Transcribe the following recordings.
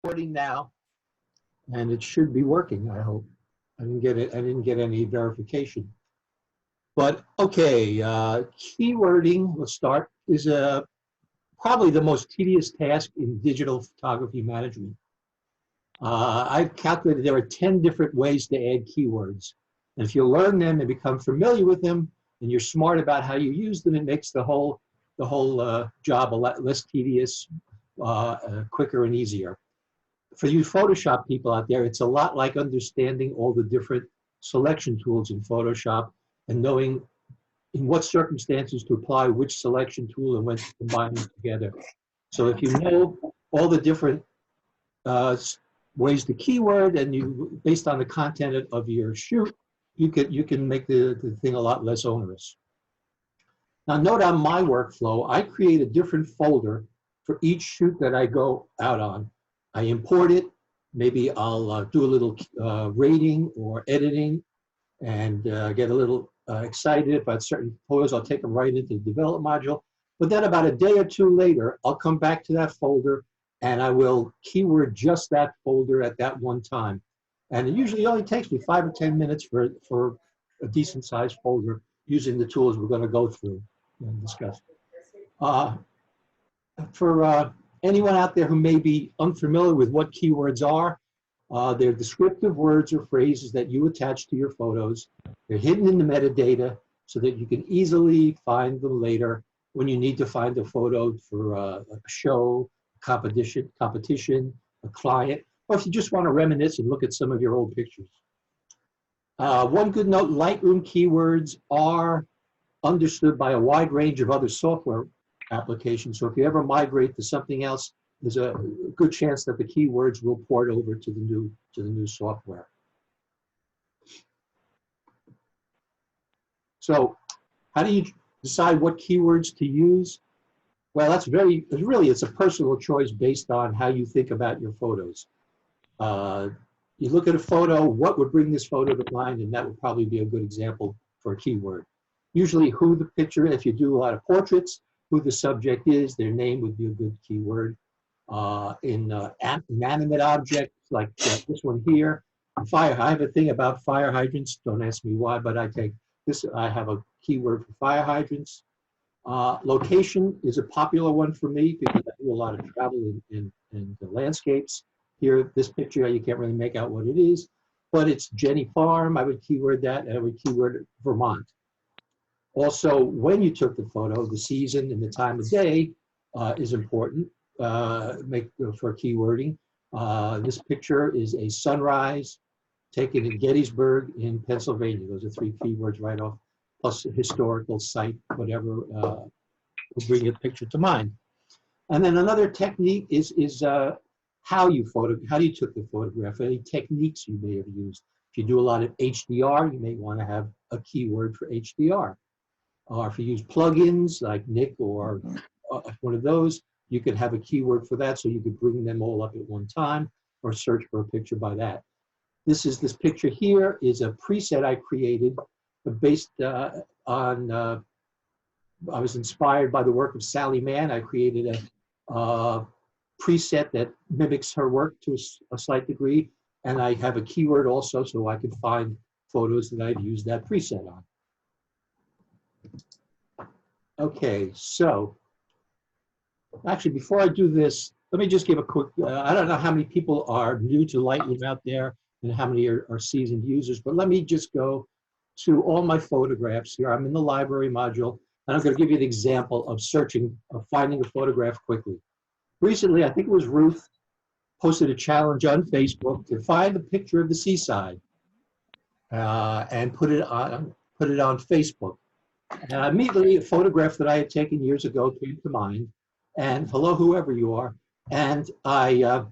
Recording now, and it should be working. I hope. I didn't get it. I didn't get any verification. But okay, keywording. Let's start. Is probably the most tedious task in digital photography management. I've calculated there are 10 different ways to add keywords, and if you learn them and become familiar with them, and you're smart about how you use them, it makes the whole job a lot less tedious, quicker, and easier. For you Photoshop people out there, it's a lot like understanding all the different selection tools in Photoshop and knowing in what circumstances to apply which selection tool and when to combine them together. So if you know all the different ways to keyword and you, based on the content of your shoot, you can make the thing a lot less onerous. Now note on my workflow, I create a different folder for each shoot that I go out on. I import it, maybe I'll do a little rating or editing and get a little excited about certain photos. I'll take them right into the develop module. But then about a day or two later, I'll come back to that folder and I will keyword just that folder at that one time. And it usually only takes me 5 or 10 minutes for a decent sized folder using the tools we're going to go through and discuss. For anyone out there who may be unfamiliar with what keywords are, they're descriptive words or phrases that you attach to your photos. They're hidden in the metadata so that you can easily find them later when you need to find a photo for a show, competition, a client, or if you just want to reminisce and look at some of your old pictures. One good note, Lightroom keywords are understood by a wide range of other software applications. So if you ever migrate to something else, there's a good chance that the keywords will port over to the new software. So how do you decide what keywords to use? Well, it's a personal choice based on how you think about your photos. You look at a photo, what would bring this photo to mind, and that would probably be a good example for a keyword. Usually who the picture, if you do a lot of portraits, who the subject is, their name would be a good keyword. Inanimate objects, like this one here, fire. I have a thing about fire hydrants. Don't ask me why, but I have a keyword for fire hydrants. Location is a popular one for me because I do a lot of travel in the landscapes. Here, this picture, you can't really make out what it is, but it's Jenny Farm. I would keyword that, and I would keyword Vermont. Also, when you took the photo, the season and the time of day is important for keywording. This picture is a sunrise taken in Gettysburg in Pennsylvania. Those are 3 keywords right off, plus a historical site, whatever will bring your picture to mind. And then another technique is how you took the photograph, any techniques you may have used. If you do a lot of HDR, you may want to have a keyword for HDR. Or if you use plugins like Nick or one of those, you could have a keyword for that so you could bring them all up at one time or search for a picture by that. This picture here is a preset I created based on, I was inspired by the work of Sally Mann. I created a preset that mimics her work to a slight degree, and I have a keyword also so I could find photos that I've used that preset on. Okay, so actually before I do this, let me just give a quick, I don't know how many people are new to Lightroom out there and how many are seasoned users, but let me just go to all my photographs here. I'm in the library module, and I'm going to give you an example of finding a photograph quickly. Recently, I think it was Ruth, posted a challenge on Facebook to find a picture of the seaside and put it on Facebook. And immediately a photograph that I had taken years ago came to mind, and hello, whoever you are. And I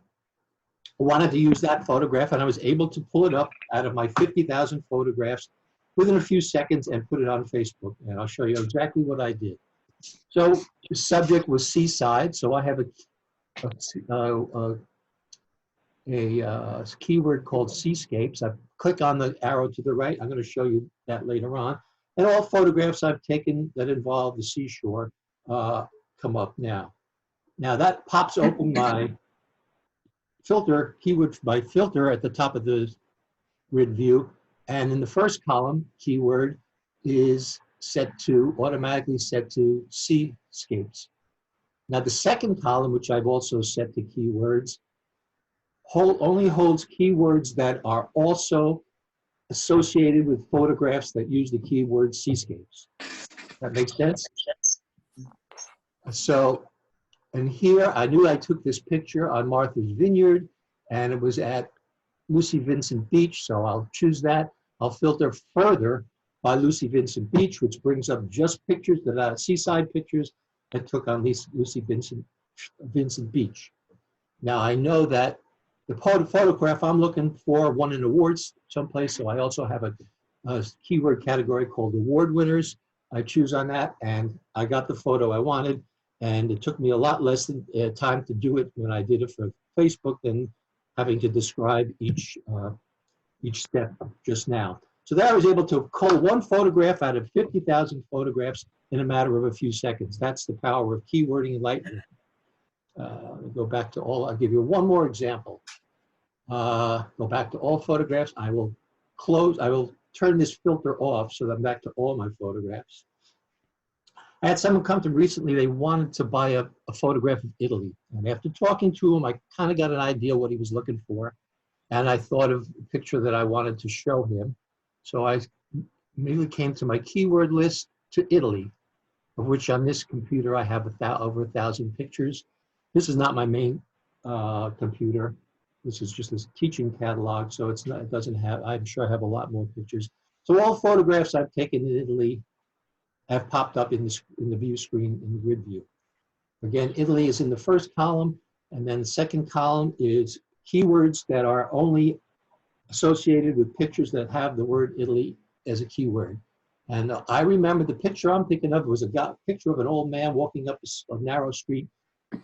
wanted to use that photograph, and I was able to pull it up out of my 50,000 photographs within a few seconds and put it on Facebook. And I'll show you exactly what I did. So the subject was seaside, so I have a keyword called seascapes. I click on the arrow to the right. I'm going to show you that later on. And all photographs I've taken that involve the seashore come up now. Now that pops open my filter, keyword by filter at the top of the grid view. And in the first column, keyword is automatically set to seascapes. Now the second column, which I've also set to keywords, only holds keywords that are also associated with photographs that use the keyword seascapes. That makes sense? So, and here I knew I took this picture on Martha's Vineyard, and it was at Lucy Vincent Beach, so I'll choose that. I'll filter further by Lucy Vincent Beach, which brings up just pictures that are seaside pictures that took on Lucy Vincent Beach. Now I know that the photograph I'm looking for won an awards someplace, so I also have a keyword category called award winners. I choose on that, and I got the photo I wanted, and it took me a lot less than, time to do it when I did it for Facebook than having to describe each step just now. So that I was able to cull one photograph out of 50,000 photographs in a matter of a few seconds. That's the power of keywording in Lightroom. Go back to all, I'll give you one more example. Go back to all photographs. I will turn this filter off so that I'm back to all my photographs. I had someone come to me recently, they wanted to buy a photograph of Italy. And after talking to him, I kind of got an idea what he was looking for. And I thought of a picture that I wanted to show him. So I immediately came to my keyword list to Italy, of which on this computer I have over 1,000 pictures. This is not my main computer. This is just this teaching catalog, so it doesn't have, I'm sure I have a lot more pictures. So all photographs I've taken in Italy have popped up in the view screen in the grid view. Again, Italy is in the first column, and then the second column is keywords that are only associated with pictures that have the word Italy as a keyword. And I remember the picture I'm thinking of was a picture of an old man walking up a narrow street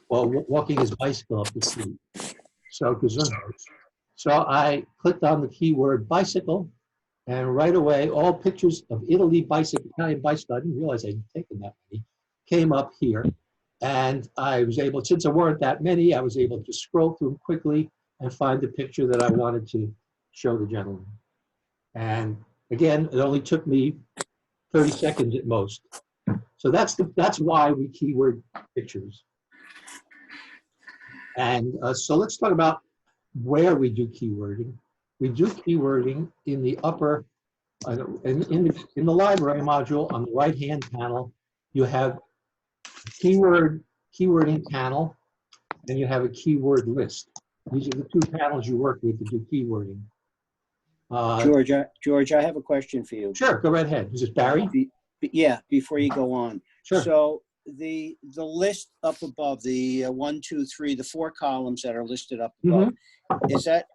while walking his bicycle up the street. So I clicked on the keyword bicycle, and right away, all pictures of Italy bicycle, Italian bicycle, I didn't realize I'd taken that many, came up here. And I was able, since there weren't that many, I was able to scroll through them quickly and find the picture that I wanted to show the gentleman. And again, it only took me 30 seconds at most. So that's why we keyword pictures. And so let's talk about where we do keywording. We do keywording in the upper, in the library module on the right-hand panel. You have keywording panel, and you have a keyword list. These are the two panels you work with to do keywording. George, I have a question for you. Sure, go right ahead. Is this Barry? Yeah, before you go on. Sure. So the list up above, the 1, 2, 3, the 4 columns that are listed up above, is that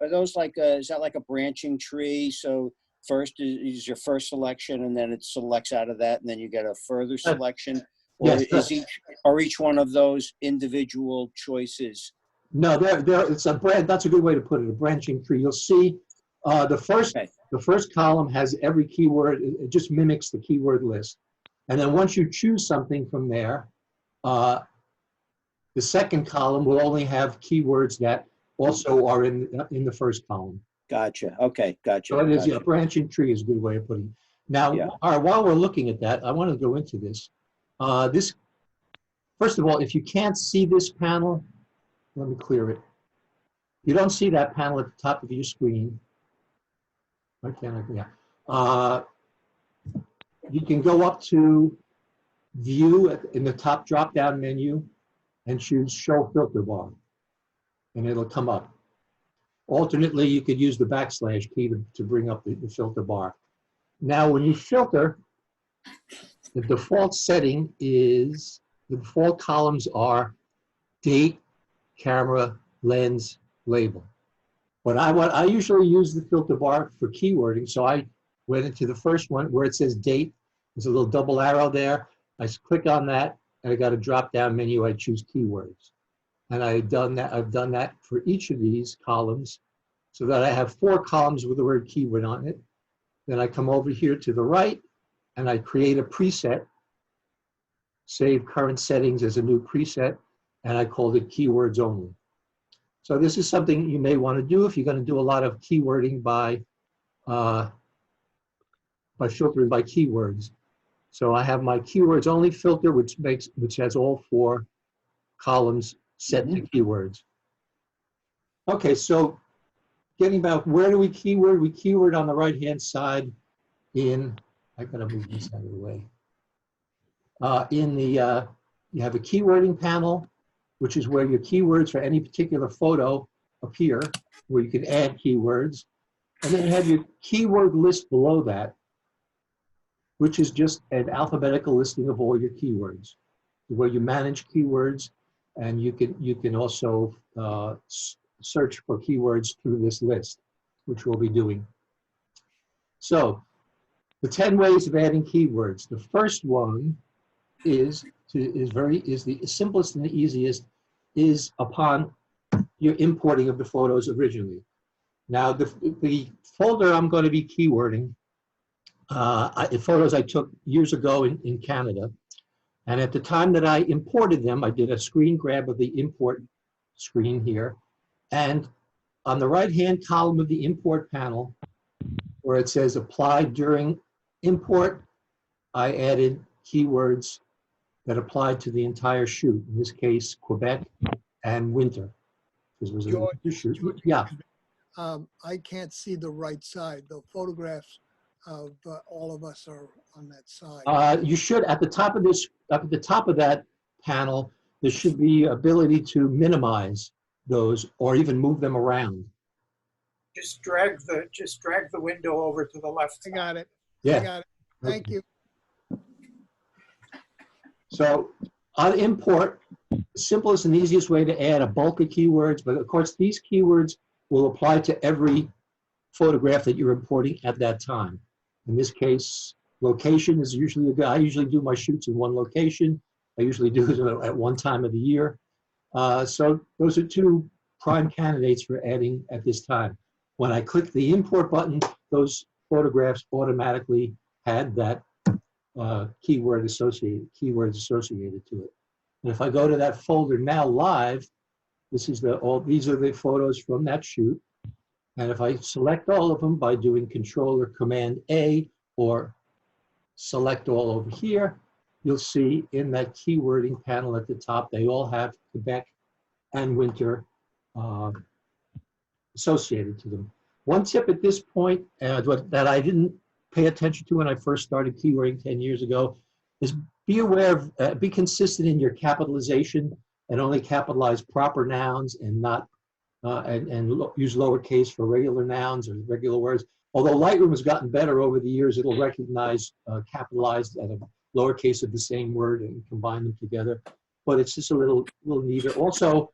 like a branching tree? So first is your first selection, and then it selects out of that, and then you get a further selection? Or Yes, are each one of those individual choices? No, it's a branch. That's a good way to put it. A branching tree. You'll see the first column has every keyword. It just mimics the keyword list. And then once you choose something from there, the second column will only have keywords that also are in the first column. Gotcha. Okay, gotcha. So it is, a branching tree is a good way of putting it. Now, all right, while we're looking at that, I want to go into this. First of all, if you can't see this panel, let me clear it. You don't see that panel at the top of your screen. Why can't I? Yeah. You can go up to View in the top drop-down menu and choose Show Filter Bar, and it'll come up. Alternately, you could use the / key to bring up the filter bar. Now, when you filter, the default setting is, the default columns are date, camera, lens, label. But I usually use the filter bar for keywording, so I went into the first one where it says date. There's a little double arrow there. I click on that, and I got a drop-down menu. I choose keywords, and I've done that for each of these columns, so that I have 4 columns with the word keyword on it. Then I come over here to the right, and I create a preset. Save current settings as a new preset, and I called it keywords only. So this is something you may want to do if you're going to do a lot of keywording by filtering by keywords. So I have my keywords only filter, which has all 4 columns set to keywords. Okay, so getting back, where do we keyword? We keyword on the right-hand side in, I gotta move this out of the way. You have a keywording panel, which is where your keywords for any particular photo appear, where you can add keywords. And then you have your keyword list below that, which is just an alphabetical listing of all your keywords, where you manage keywords, and you can also search for keywords through this list, which we'll be doing. So the 10 ways of adding keywords. The first one is the simplest and the easiest, is upon your importing of the photos originally. Now the folder I'm going to be keywording, photos I took years ago in Canada. And at the time that I imported them, I did a screen grab of the import screen here. And on the right-hand column of the import panel, where it says apply during import, I added keywords that applied to the entire shoot. In this case, Quebec and winter. This was a winter shoot. Yeah. I can't see the right side. The photographs of all of us are on that side. You should, at the top of that panel, there should be ability to minimize those or even move them around. Just drag the window over to the left. I got it. Yeah. I got it. Thank you. So on import, the simplest and easiest way to add a bulk of keywords, but of course these keywords will apply to every photograph that you're importing at that time. In this case, location is usually a good, I usually do my shoots in one location. I usually do it at one time of the year. So those are 2 prime candidates for adding at this time. When I click the import button, those photographs automatically had that keywords associated to it. And if I go to that folder now live, these are the photos from that shoot. And if I select all of them by doing Control or Command A or select all over here, you'll see in that keywording panel at the top, they all have Quebec and winter associated to them. One tip at this point that I didn't pay attention to when I first started keywording 10 years ago is be aware of, be consistent in your capitalization and only capitalize proper nouns and not use lowercase for regular nouns or regular words. Although Lightroom has gotten better over the years, it'll recognize capitalized and a lowercase of the same word and combine them together. But it's just a little neater. Also,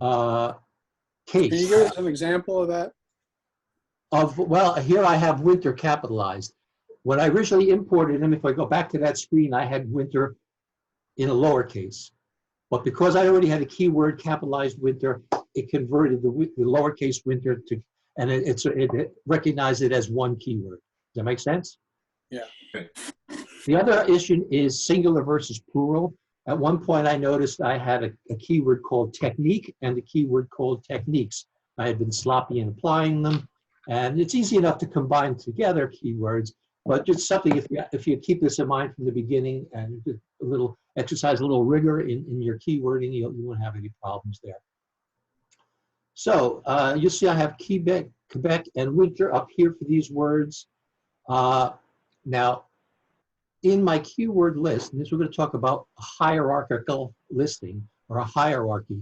case. Can you give us an example of that? Well, here I have winter capitalized. When I originally imported them, if I go back to that screen, I had winter in a lowercase. But because I already had a keyword capitalized winter, it converted the lowercase winter to, and it recognized it as one keyword. Does that make sense? Yeah. The other issue is singular versus plural. At one point, I noticed I had a keyword called technique and a keyword called techniques. I had been sloppy in applying them. And it's easy enough to combine together keywords, but just something, if you keep this in mind from the beginning and exercise a little rigor in your keywording, you won't have any problems there. So you'll see I have Quebec and winter up here for these words. Now, in my keyword list, and this we're going to talk about a hierarchical listing or a hierarchy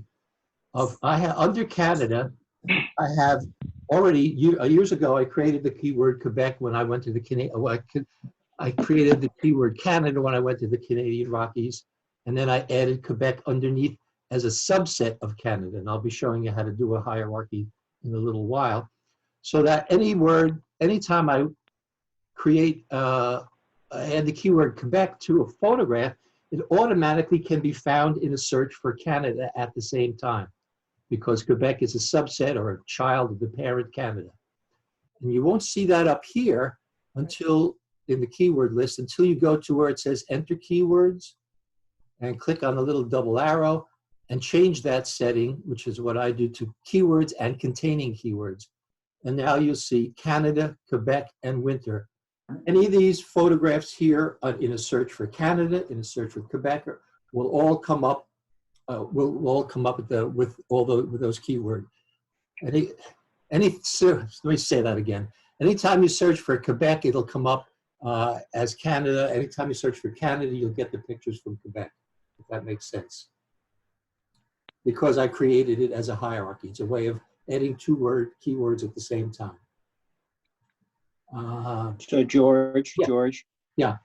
of, under Canada, I have already, years ago, I created the keyword Quebec when I went to the Canadian, I created the keyword Canada when I went to the Canadian Rockies, and then I added Quebec underneath as a subset of Canada, and I'll be showing you how to do a hierarchy in a little while, so that any word, anytime I create, add the keyword Quebec to a photograph, it automatically can be found in a search for Canada at the same time, because Quebec is a subset or a child of the parent Canada. And you won't see that up here until in the keyword list, until you go to where it says enter keywords and click on the little double arrow, and change that setting, which is what I do, to keywords and containing keywords. And now you'll see Canada, Quebec, and winter. Any of these photographs here in a search for Canada, in a search for Quebec, will all come up. Will all come up with those keywords. Let me say that again. Anytime you search for Quebec, it'll come up as Canada. Anytime you search for Canada, you'll get the pictures from Quebec, if that makes sense. Because I created it as a hierarchy. It's a way of adding keywords at the same time. So George, yeah. George. Yeah.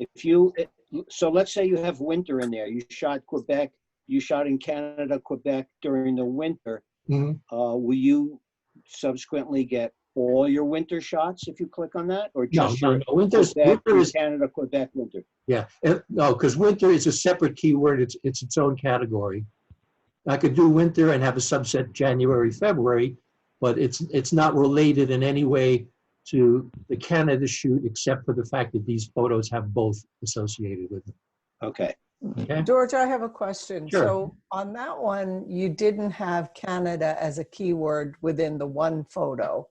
So let's say you have winter in there. You shot Quebec. You shot in Canada, Quebec during the winter. Mm-hmm. Will you subsequently get all your winter shots if you click on that, or just no. Winter is Canada, Quebec, winter? Yeah. No, because winter is a separate keyword. It's its own category. I could do winter and have a subset January, February, but it's not related in any way to the Canada shoot, except for the fact that these photos have both associated with them. Okay. Okay. George, I have a question. Sure. So on that one, you didn't have Canada as a keyword within the one photo,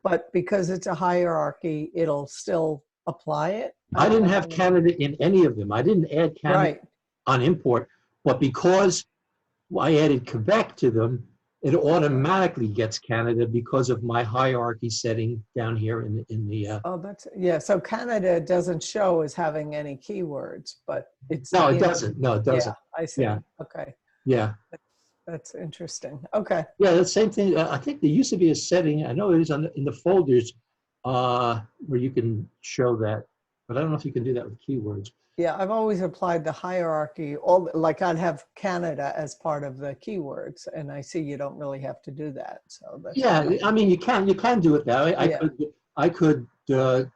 but because it's a hierarchy, it'll still apply it? I didn't have Canada in any of them. I didn't add Canada Right. on import, but because I added Quebec to them, it automatically gets Canada because of my hierarchy setting down here in the. Oh, yeah. So Canada doesn't show as having any keywords, but it's. No, it doesn't. No, it doesn't. Yeah, I see. Yeah. Okay. Yeah. That's interesting. Okay. Yeah, the same thing. I think there used to be a setting. I know it is in the folders where you can show that, but I don't know if you can do that with keywords. Yeah, I've always applied the hierarchy. Like I'd have Canada as part of the keywords, and I see you don't really have to do that. So that's I mean, you can do it that way. I could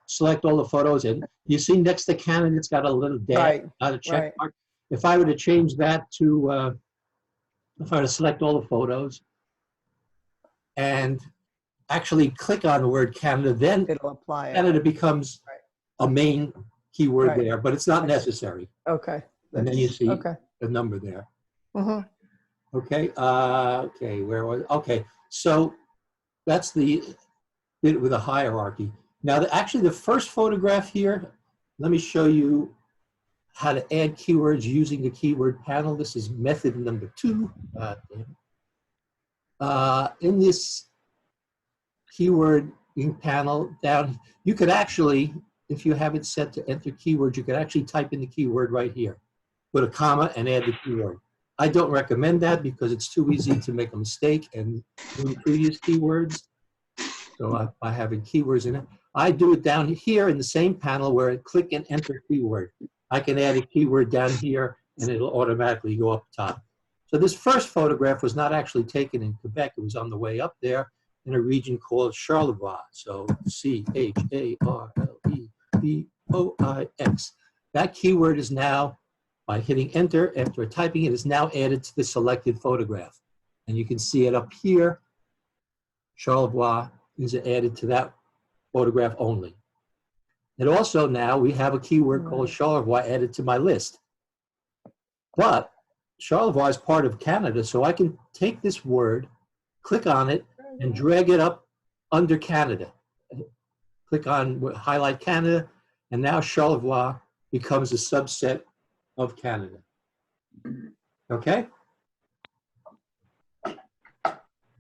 select all the photos, and you see next to Canada, it's got a little dash, not a check mark. If I were to change that to, if I were to select all the photos and actually click on the word Canada, then it'll apply. Canada becomes a main keyword there, but it's not necessary. Okay. And then you see the number there. Mm-hmm. Okay. Okay. So that's the bit with a hierarchy. Now, actually, the first photograph here, let me show you how to add keywords using the keyword panel. This is method number 2. In this keyword panel down, you could actually, if you have it set to enter keywords, you could actually type in the keyword right here, put a comma and add the keyword. I don't recommend that because it's too easy to make a mistake and do previous keywords. So by having keywords in it, I do it down here in the same panel where I click and enter keyword. I can add a keyword down here and it'll automatically go up top. So this first photograph was not actually taken in Quebec. It was on the way up there in a region called Charlevoix. So Charlevoix. That keyword is now, by hitting enter after typing it, is now added to the selected photograph. And you can see it up here. Charlevoix is added to that photograph only. And also now we have a keyword called Charlevoix added to my list. But Charlevoix is part of Canada, so I can take this word, click on it, and drag it up under Canada. Click on highlight Canada, and now Charlevoix becomes a subset of Canada. Okay?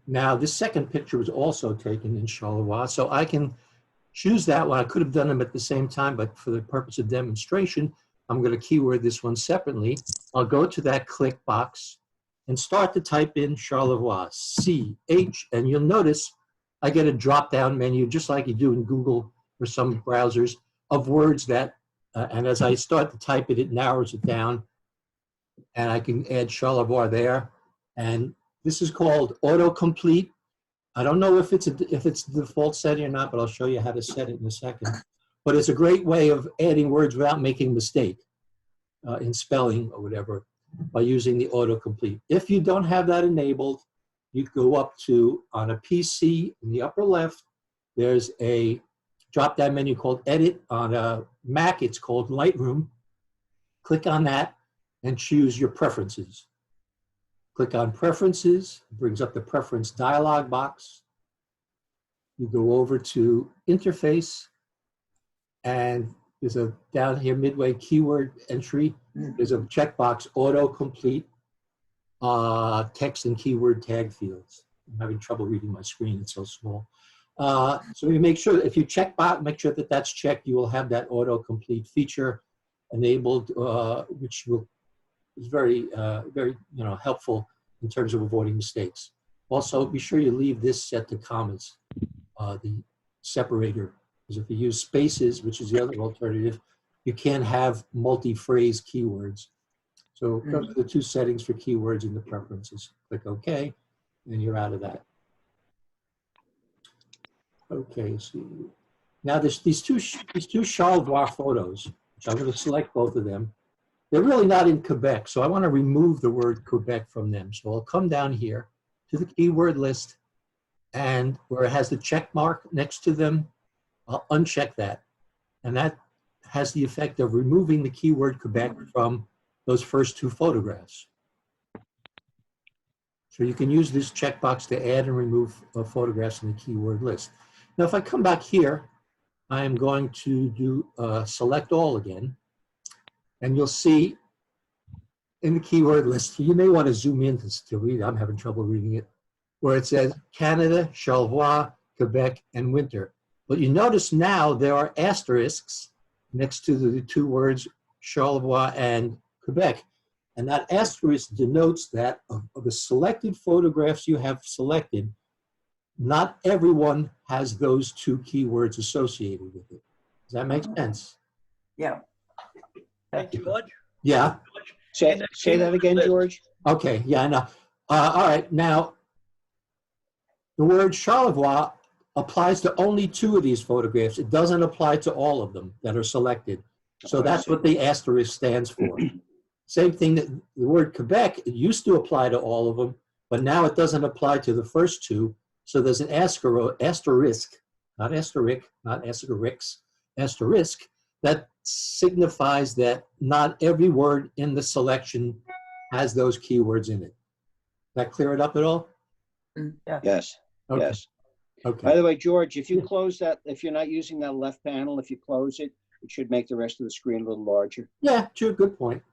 Now, this second picture was also taken in Charlevoix, so I can choose that one. I could have done them at the same time, but for the purpose of demonstration, I'm going to keyword this one separately. I'll go to that click box and start to type in Charlevoix, C-H, and you'll notice I get a drop-down menu, just like you do in Google or some browsers, of words that, and as I start to type it, it narrows it down, and I can add Charlevoix there. And this is called autocomplete. I don't know if it's the default setting or not, but I'll show you how to set it in a second. But it's a great way of adding words without making a mistake in spelling or whatever by using the autocomplete. If you don't have that enabled, you go up to, on a PC in the upper left, there's a drop-down menu called Edit. On a Mac, it's called Lightroom. Click on that and choose your preferences. click on Preferences, it brings up the Preference dialog box. You go over to Interface, and there's a, down here midway keyword entry, there's a checkbox Autocomplete text and keyword tag fields. I'm having trouble reading my screen, it's so small. So you make sure that if you make sure that that's checked, you will have that autocomplete feature enabled, which is very, very helpful in terms of avoiding mistakes. Also, be sure you leave this set to comments, the separator, because if you use spaces, which is the other alternative, you can't have multi-phrase keywords. So those are the two settings for keywords in the preferences. Click OK, and you're out of that. Okay, see. Now there's these two Charlevoix photos, which I'm going to select both of them. They're really not in Quebec, so I want to remove the word Quebec from them. So I'll come down here to the keyword list, and where it has the check mark next to them, I'll uncheck that. And that has the effect of removing the keyword Quebec from those first two photographs. So you can use this checkbox to add and remove photographs in the keyword list. Now, if I come back here, I am going to do select all again. And you'll see in the keyword list, you may want to zoom in to read, I'm having trouble reading it, where it says Canada, Charlevoix, Quebec, and winter. But you notice now there are asterisks next to the two words Charlevoix and Quebec. And that asterisk denotes that of the selected photographs you have selected, not everyone has those two keywords associated with it. Does that make sense? Yeah. Hey, George? Yeah. Say that again, George. Okay, yeah, I know. All right, now, the word Charlevoix applies to only two of these photographs. It doesn't apply to all of them that are selected. So that's what the asterisk stands for. Same thing, that the word Quebec, it used to apply to all of them, but now it doesn't apply to the first two. So there's an asterisk, not asterisk, not asterisks, asterisk, that signifies that not every word in the selection has those keywords in it. That clear it up at all? Yeah. Yes. Okay. Yes. Okay. By the way, George, if you close that, if you're not using that left panel, if you close it, it should make the rest of the screen a little larger. Yeah, true, good point.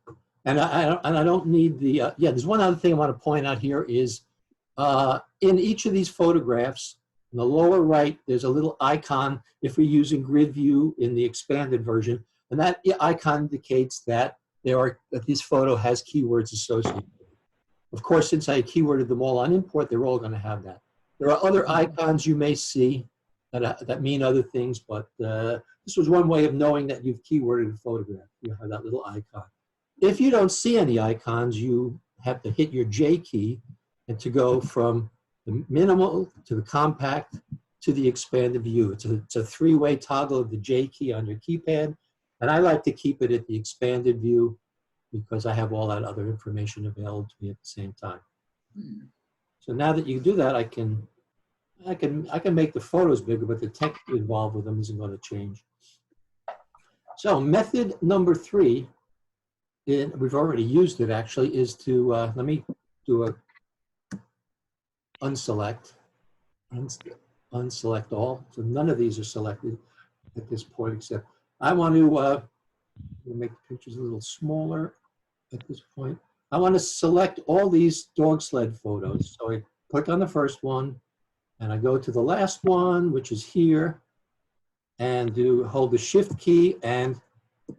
And I don't need the, yeah, there's one other thing I want to point out here is in each of these photographs, in the lower right, there's a little icon if we're using grid view in the expanded version, and that icon indicates that this photo has keywords associated with it. Of course, since I keyworded them all on import, they're all going to have that. There are other icons you may see that mean other things, but this was one way of knowing that you've keyworded a photograph. You have that little icon. If you don't see any icons, you have to hit your J key and to go from the minimal to the compact to the expanded view. It's a three-way toggle of the J key on your keypad, and I like to keep it at the expanded view because I have all that other information available to me at the same time. So now that you do that, I can make the photos bigger, but the text involved with them isn't going to change. So method number 3, we've already used it actually, is to, let me do a unselect all. So none of these are selected at this point, except I want to make the pictures a little smaller at this point. I want to select all these dog sled photos. So I click on the first one, and I go to the last one, which is here, and hold the Shift key, and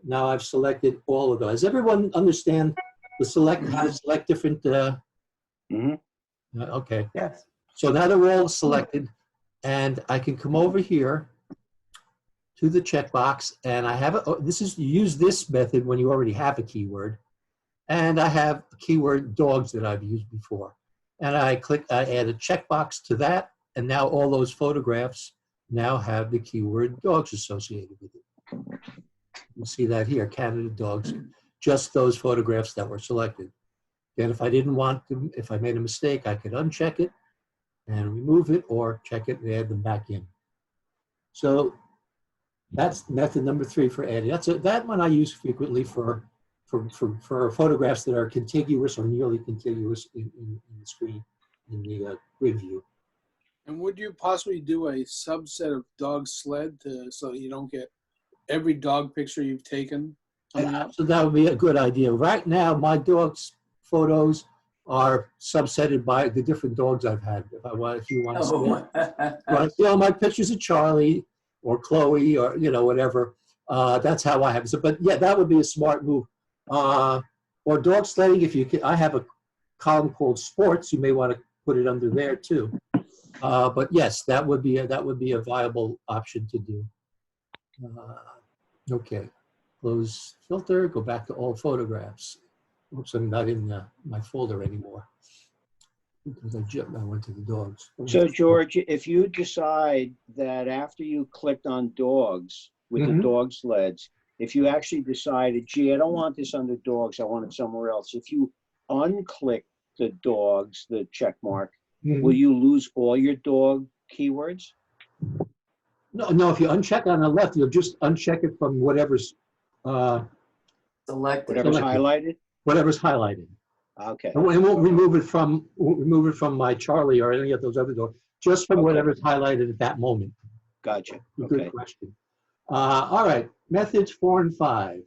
now I've selected all of those. Does everyone understand how to select different? Okay. Yes. So now they're all selected, and I can come over here to the checkbox, and I have you use this method when you already have a keyword, and I have a keyword dogs that I've used before, and I add a checkbox to that, and now all those photographs now have the keyword dogs associated with it. You see that here, Canada dogs, just those photographs that were selected. And if I didn't want to, if I made a mistake, I could uncheck it and remove it, or check it and add them back in. So that's method number 3 for adding. That one I use frequently for for photographs that are contiguous or nearly contiguous in the screen, in the grid view. And would you possibly do a subset of dog sled so you don't get every dog picture you've taken coming up? So that would be a good idea. Right now, my dog's photos are subsetted by the different dogs I've had. If you want to see all my pictures of Charlie or Chloe or whatever, that's how I have it. So, but yeah, that would be a smart move. Or dog sledding, if you can. I have a column called sports. You may want to put it under there too. But yes, that would be a viable option to do. Okay, close filter. Go back to all photographs. Oops, I'm not in my folder anymore because I went to the dogs. So George, if you decide that after you clicked on dogs with the dog sleds, if you actually decided, gee, I don't want this under dogs, I want it somewhere else. If you unclick the dogs, the check mark, will you lose all your dog keywords? No, if you uncheck on the left, you'll just uncheck it from whatever's Selected. Whatever's highlighted? Whatever's highlighted. Okay. It won't remove it from my Charlie or any of those other dogs, just from whatever's highlighted at that moment. Gotcha. Good question. All right, methods 4 and 5.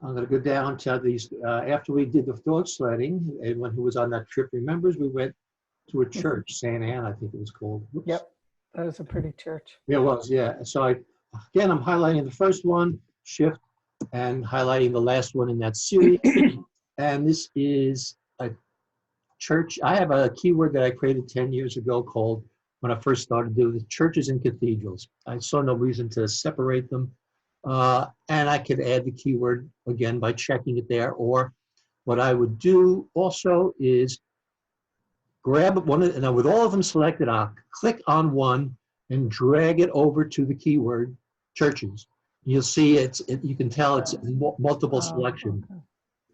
I'm going to go down to these. After we did the dog sledding, anyone who was on that trip remembers, we went to a church, St. Anne, I think it was called. Oops. Yep, that was a pretty church. Yeah, it was, yeah. So I'm highlighting the first one, shift, and highlighting the last one in that series. And this is a church. I have a keyword that I created 10 years ago called, when I first started doing the churches and cathedrals. I saw no reason to separate them. And I could add the keyword again by checking it there. Or what I would do also is grab one, and with all of them selected, I'll click on one and drag it over to the keyword churches. You'll see you can tell it's multiple selection. Okay.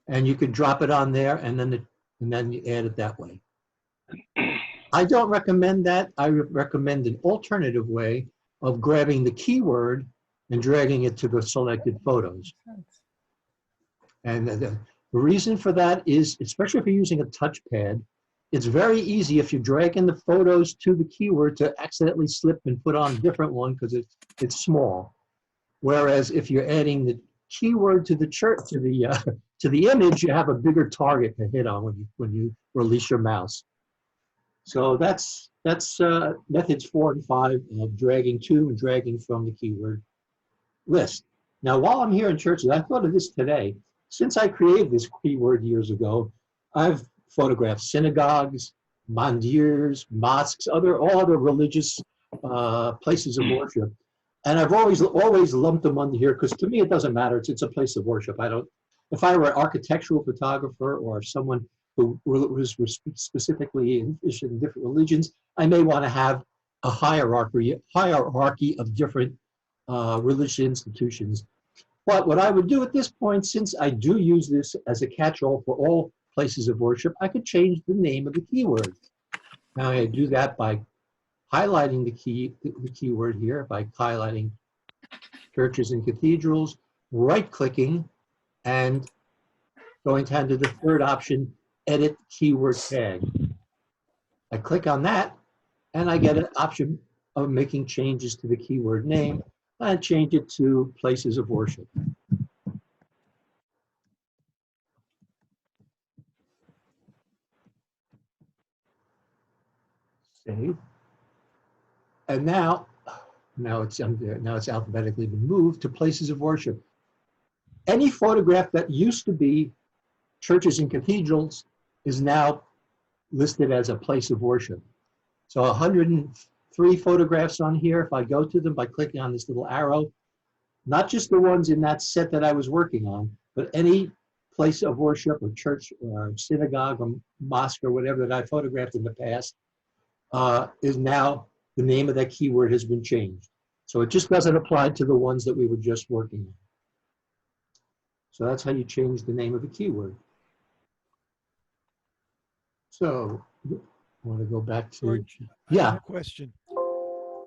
And you could drop it on there and then you add it that way. I don't recommend that. I recommend an alternative way of grabbing the keyword and dragging it to the selected photos. And the reason for that is, especially if you're using a touchpad, it's very easy if you're dragging the photos to the keyword to accidentally slip and put on a different one because it's small. Whereas if you're adding the keyword to the to the image, you have a bigger target to hit on when you release your mouse. So that's methods 4 and 5 of dragging to and dragging from the keyword list. Now, while I'm here in churches, I thought of this today. Since I created this keyword years ago, I've photographed synagogues, mandirs, mosques, all other religious places of worship. And I've always lumped them under here because to me it doesn't matter. It's a place of worship. If I were an architectural photographer or someone who was specifically interested in different religions, I may want to have a hierarchy of different religious institutions. But what I would do at this point, since I do use this as a catch-all for all places of worship, I could change the name of the keyword. Now I do that by highlighting the keyword here, by highlighting churches and cathedrals, right-clicking, and going down to the third option, edit keyword tag. I click on that, and I get an option of making changes to the keyword name, and change it to places of worship. Save. And now it's alphabetically been moved to places of worship. Any photograph that used to be churches and cathedrals is now listed as a place of worship. So 103 photographs on here. If I go to them by clicking on this little arrow, not just the ones in that set that I was working on, but any place of worship or church or synagogue or mosque or whatever that I photographed in the past is now, the name of that keyword has been changed. So it just doesn't apply to the ones that we were just working on. So that's how you change the name of a keyword. So I want to go back to, George, I yeah. have a question.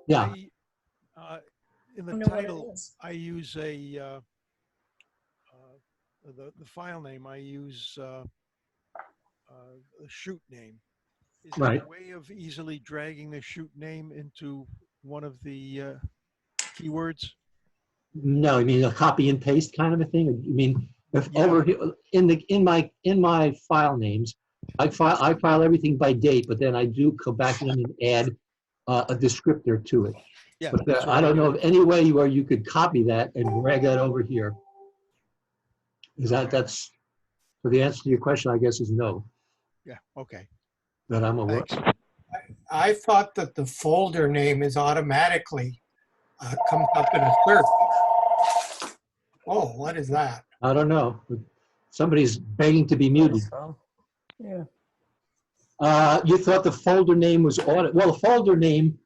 Yeah. In the I don't know what it title, is. I use a the file name, I use a shoot name. Is there Right. a way of easily dragging the shoot name into one of the keywords? No, I mean a copy and paste kind of a thing. I mean, if Yeah. over here in my file names, I file everything by date, but then I do go back in and add a descriptor to it. Yeah, But that's what I I don't know do. of any way where you could copy that and drag that over here. That's so the answer to your question, I guess, is no. Yeah, okay. That I'm aware. Thanks. I thought that the folder name is automatically comes up in a search. Oh, what is that? I don't know. Somebody's begging to be muted. So, yeah. You thought the folder name was audit. Well, a folder name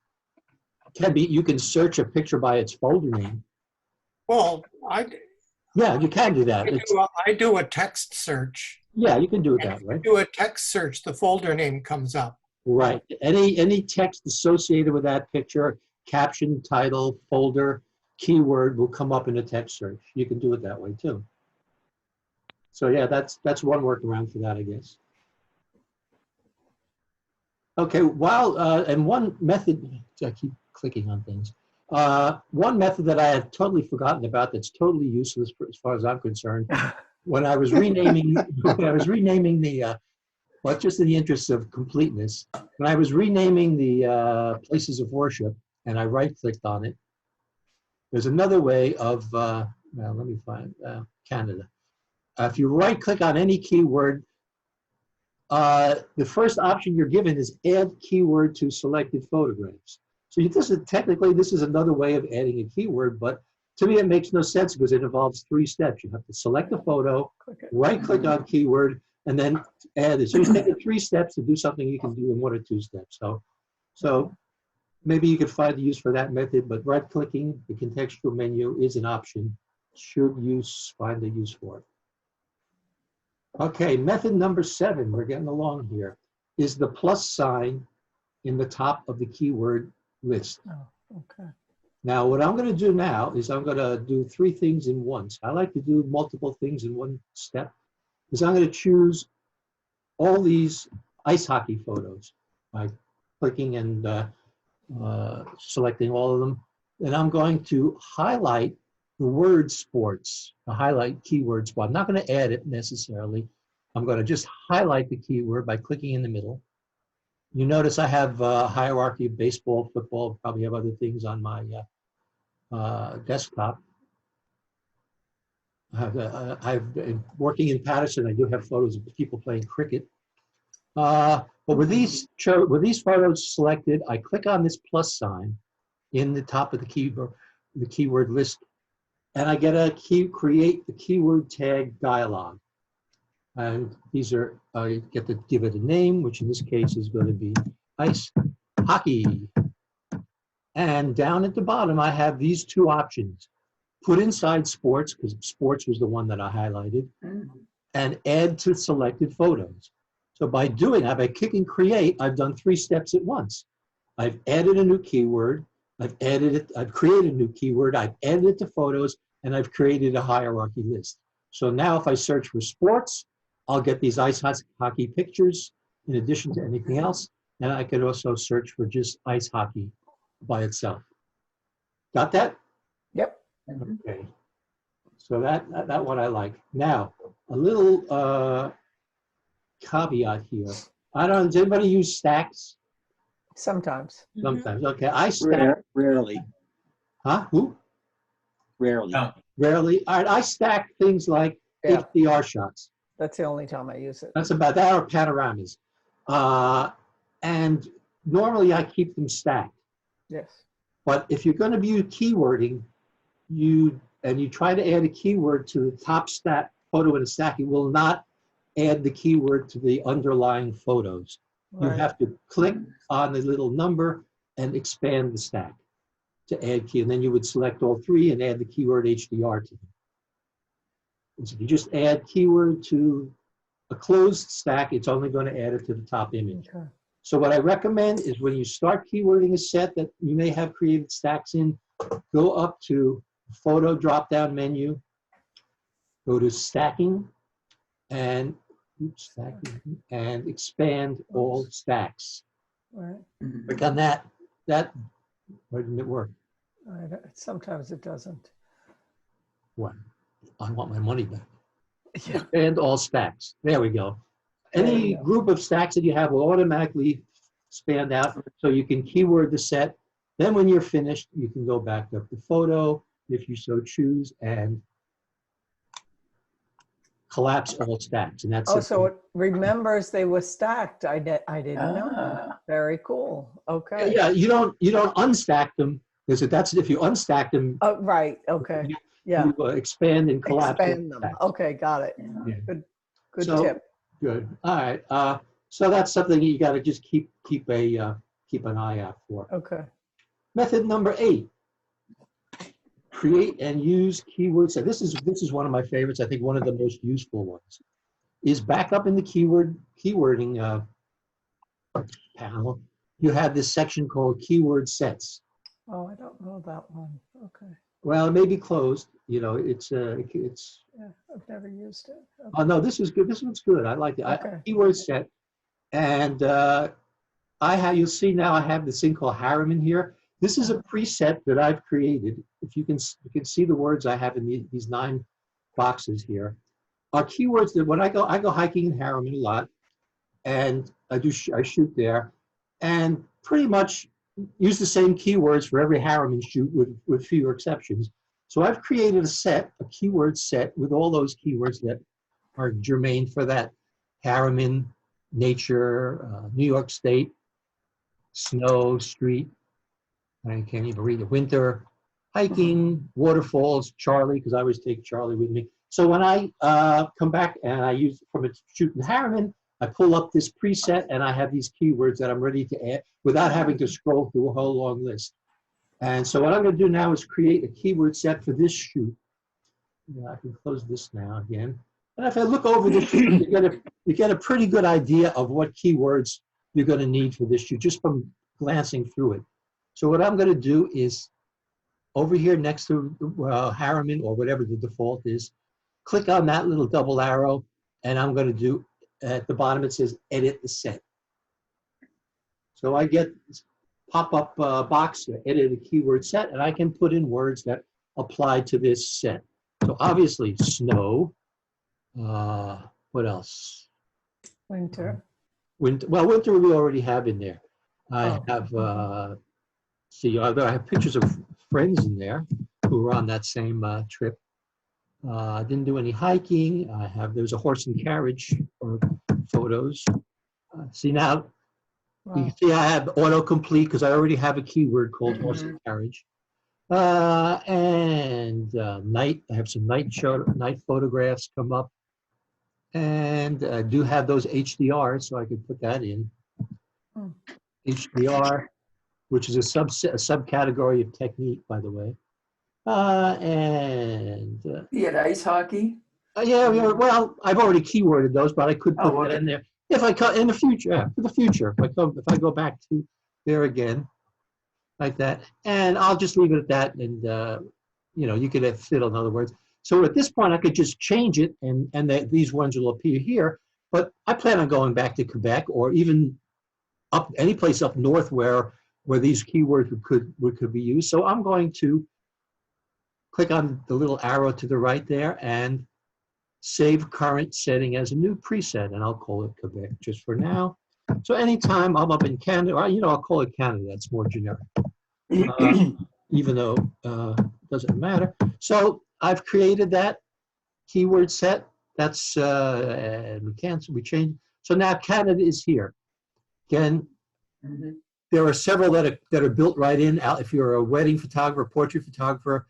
can be, you can search a picture by its folder name. Well, Yeah, you can do that. I do a text search. Yeah, you can do it And that if way. you do a text search, the folder name comes up. Right. Any text associated with that picture, caption, title, folder, keyword will come up in a text search. You can do it that way too. So yeah, that's one workaround for that, I guess. Okay, and one method, I keep clicking on things. One method that I had totally forgotten about that's totally useless as far as I'm concerned, when I was renaming the, well, just in the interest of completeness, when I was renaming the places of worship and I right-clicked on it, there's another way of, well, let me find Canada. If you right-click on any keyword, the first option you're given is add keyword to selected photographs. So technically, this is another way of adding a keyword, but to me, it makes no sense because it involves 3 steps. You have to select the photo, right-click on keyword, and then add it. So you take it 3 steps to do something you can do in 1 or 2 steps. So maybe you could find the use for that method, but right-clicking the contextual menu is an option. Should you find the use for it. Okay, method number 7, we're getting along here, is the plus sign in the top of the keyword list. Oh, okay. Now, what I'm going to do now is I'm going to do 3 things in once. I like to do multiple things in one step. Is I'm going to choose all these ice hockey photos by clicking and selecting all of them. And I'm going to highlight the word sports, the highlight keyword spot. I'm not going to add it necessarily. I'm going to just highlight the keyword by clicking in the middle. You notice I have a hierarchy of baseball, football, probably have other things on my desktop. I've been working in Patterson. I do have photos of people playing cricket. But with these photos selected, I click on this plus sign in the top of the keyword list, and I get create the keyword tag dialog. And these are, I get to give it a name, which in this case is going to be ice hockey. And down at the bottom, I have these 2 options. Put inside sports, because sports was the one that I highlighted, and add to selected photos. So by doing that, by clicking create, I've done 3 steps at once. I've added a new keyword, I've created a new keyword, I've added it to photos, and I've created a hierarchy list. So now if I search for sports, I'll get these ice hockey pictures in addition to anything else. And I could also search for just ice hockey by itself. Got that? Yep. Okay. So that one I like. Now, a little caveat here. I don't, does anybody use stacks? Sometimes. Sometimes. Okay, I stack. Rarely. Huh? Who? Rarely. No. Rarely. All right, I stack things like Yeah. HDR shots. That's the only time I use it. That's about that, or panoramas. And normally I keep them stacked. Yes. But if you're going to be keywording, you try to add a keyword to the top photo in a stack, it will not add the keyword to the underlying photos. You Right. have to click on the little number and expand the stack to add key. And then you would select all 3 and add the keyword HDR to them. So if you just add keyword to a closed stack, it's only going to add it to the top image. Okay. So what I recommend is when you start keywording a set that you may have created stacks in, go up to photo drop-down menu, go to stacking and stacking and expand all stacks. Right. Click on that. Why didn't it work? Sometimes it doesn't. What? I want my money back. Yeah. Expand all stacks. There we go. There Any you go. group of stacks that you have will automatically expand out, so you can keyword the set. Then when you're finished, you can go back up the photo if you so choose and collapse all stacks, and that's Oh, it. so it remembers they were stacked. I didn't know that. Very cool. Okay. Yeah, you don't unstack them because that's if you unstack them, Oh, right. Okay. Yeah. you expand and collapse. all Expand them. stacks. Okay, got it. Yeah. Good So, tip. Good. All right. So that's something you got to just keep an eye out for. Okay. Method number 8. Create and use keywords. So this is one of my favorites. I think one of the most useful ones is back up in the keywording panel. You have this section called keyword sets. Oh, I don't know that one. Okay. Well, it may be closed. You know, it's Yeah, I've never used it. Okay. Oh no, this is good. This one's good. I like it. Okay. Keyword set, and you'll see now I have this thing called Harriman here. This is a preset that I've created. If you can see the words I have in these 9 boxes here are keywords that when I go hiking in Harriman a lot, and I shoot there, and pretty much use the same keywords for every Harriman shoot with fewer exceptions. So I've created a keyword set with all those keywords that are germane for that Harriman, nature, New York State, snow, street, I can't even read it, winter, hiking, waterfalls, Charlie, because I always take Charlie with me. So when I come back and I use from a shoot in Harriman, I pull up this preset and I have these keywords that I'm ready to add without having to scroll through a whole long list. And so what I'm going to do now is create a keyword set for this shoot. I can close this now again. And if I look over this shoot, you get a pretty good idea of what keywords you're going to need for this shoot just from glancing through it. So what I'm going to do is over here next to Harriman or whatever the default is, click on that little double arrow, and I'm going to do, at the bottom it says edit the set. So I get this pop-up box to edit a keyword set, and I can put in words that apply to this set. So obviously snow, what else? Winter. Winter, well, winter we already have in there. I have, I have pictures of friends in there who were on that same trip. I didn't do any hiking. There's a horse and carriage or photos. See now, you can see I have autocomplete because I already have a keyword called horse and carriage. And night, I have some night photographs come up. And I do have those HDRs, so I could put that in. HDR, which is a subcategory of technique, by the way. Be it ice hockey? Yeah, well, I've already keyworded those, but I could put that in there if I in the future. For the future, if I go back to there again, like that, and I'll just leave it at that. And you could have fiddle, in other words. So at this point, I could just change it, and these ones will appear here. But I plan on going back to Quebec or even up any place up north where these keywords could be used. So I'm going to click on the little arrow to the right there and save current setting as a new preset, and I'll call it Quebec just for now. So anytime I'm up in Canada, or, I'll call it Canada. That's more generic, even though it doesn't matter. So I've created that keyword set. That's we changed. So now Canada is here. Again, there are several that are built right in. If you're a wedding photographer, portrait photographer,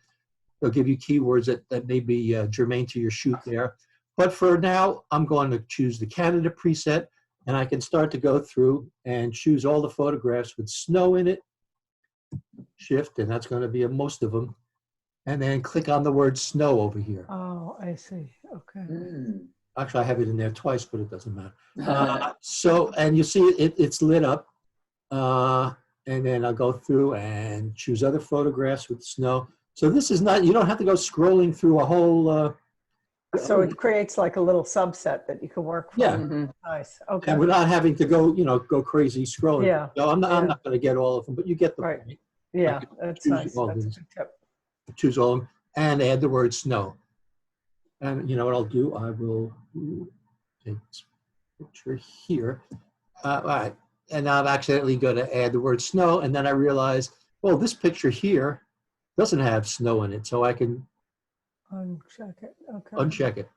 they'll give you keywords that may be germane to your shoot there. But for now, I'm going to choose the Canada preset, and I can start to go through and choose all the photographs with snow in it. Shift, and that's going to be most of them. And then click on the word snow over here. Oh, I see. Okay. Actually, I have it in there twice, but it doesn't matter. And you see it's lit up. And then I'll go through and choose other photographs with snow. So this is not, you don't have to go scrolling through a whole So it creates like a little subset that you can work from. Yeah. Mhm. Nice. Okay. And without having to go, go crazy scrolling. Yeah, No, I'm yeah. not going to get all of them, but you get the Right. point. Yeah, could that's choose nice. all That's a these. good tip. Choose all of them and add the word snow. And you know what I'll do? I will take this picture here. All right. And now I'm accidentally going to add the word snow. And then I realize, well, this picture here doesn't have snow in it. So I can Uncheck it. Okay. uncheck it.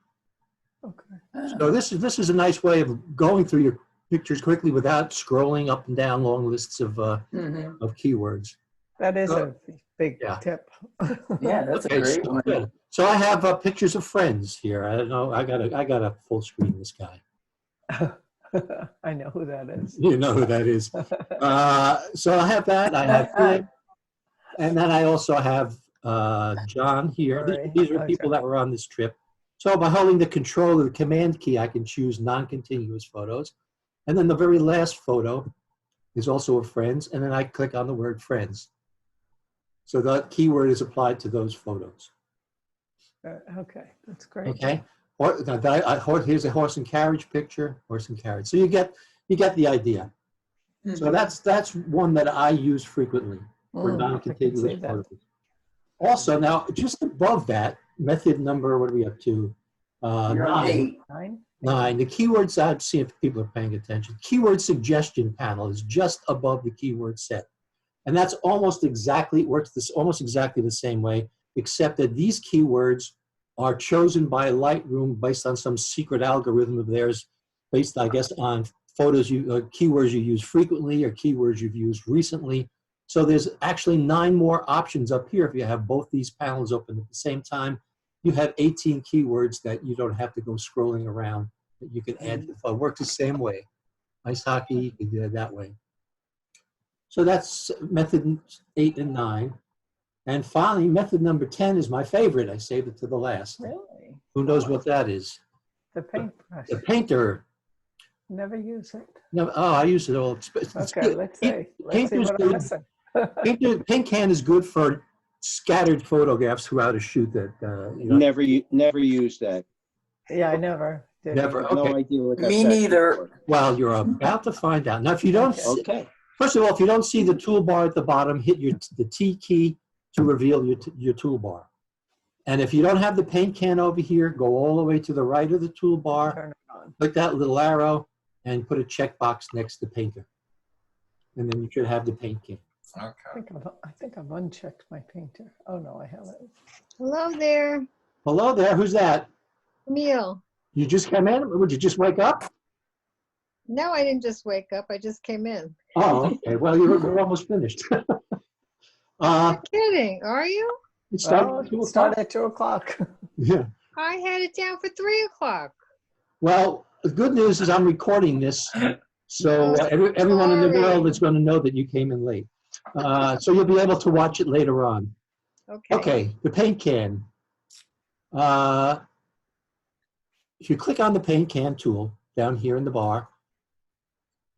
Okay. So this is a nice way of going through your pictures quickly without scrolling up and down long lists of Mhm. keywords. That is So- a big Yeah. tip. Yeah, that's a Okay, great so, one. good. So I have pictures of friends here. I don't know. I got to full screen this guy. I know who that is. You know who that is. So I have that. I have him, and then I also have John here. These are people that were on this trip. So by holding the control of the command key, I can choose non-continuous photos. And then the very last photo is also of friends, and then I click on the word friends. So that keyword is applied to those photos. Okay, that's great. Okay. Here's a horse and carriage picture. Horse and carriage. So you get the idea. So that's one that I use frequently for I can non-contiguous see that. photos. Also, now just above that, method number, what are we up to? You're on 8. 9. The keywords, I've seen if people are paying attention. Keyword suggestion panel is just above the keyword set. And that's almost exactly, almost exactly the same way, except that these keywords are chosen by Lightroom based on some secret algorithm of theirs, based, I guess, on keywords you use frequently or keywords you've used recently. So there's actually 9 more options up here. If you have both these panels open at the same time, you have 18 keywords that you don't have to go scrolling around, that you can add to the phone. Works the same way. Ice hockey, you can do it that way. So that's method 8 and 9. And finally, method number 10 is my favorite. I saved it to the last. Really? Who knows what that is? The paintbrush. The painter. Never use it. No, I use it all. Okay, let's see. Let's see what I'm missing. Paint can is good for scattered photographs throughout a shoot that, Never used that. Yeah, I never did. Never. I have no Okay. idea what that's Me actually neither. for. Well, you're about to find out. Now, if you don't, Okay. first of all, if you don't see the toolbar at the bottom, hit the T key to reveal your toolbar. And if you don't have the paint can over here, go all the way to the right of the toolbar, Turn it on. click that little arrow, and put a checkbox next to painter. And then you should have the paint can. I think I've unchecked my painter. Oh, no, I haven't. Hello there, Hello there, who's that? Camille. You just came in? Would you just wake up? No, I didn't just wake up. I just came in. Oh, okay. Well, we're almost finished. You're kidding, are you? It started Well, at 2 it started o'clock. at 2 o'clock. Yeah. I had it down for 3 o'clock. Well, the good news is I'm recording this, so Oh, everyone in the sorry. world is going to know that you came in late. So you'll be able to watch it later on. Okay. Okay, the paint can. If you click on the paint can tool down here in the bar,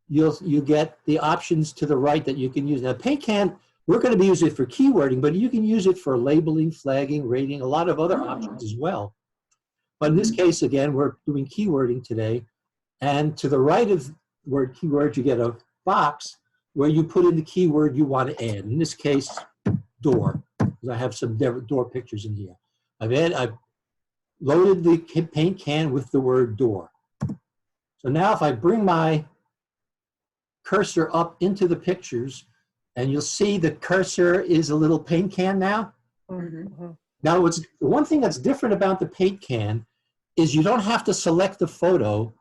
you get the options to the right that you can use. Now, paint can, we're going to be using it for keywording, but you can use it for labeling, flagging, rating, a lot of other options as well. But in this case, again, we're doing keywording today. And to the right of the word keyword, you get a box where you put in the keyword you want to add. In this case, door, because I have some door pictures in here. I've loaded the paint can with the word door. So now if I bring my cursor up into the pictures, and you'll see the cursor is a little paint can now. Mhm. Now, one thing that's different about the paint can is you don't have to select the photo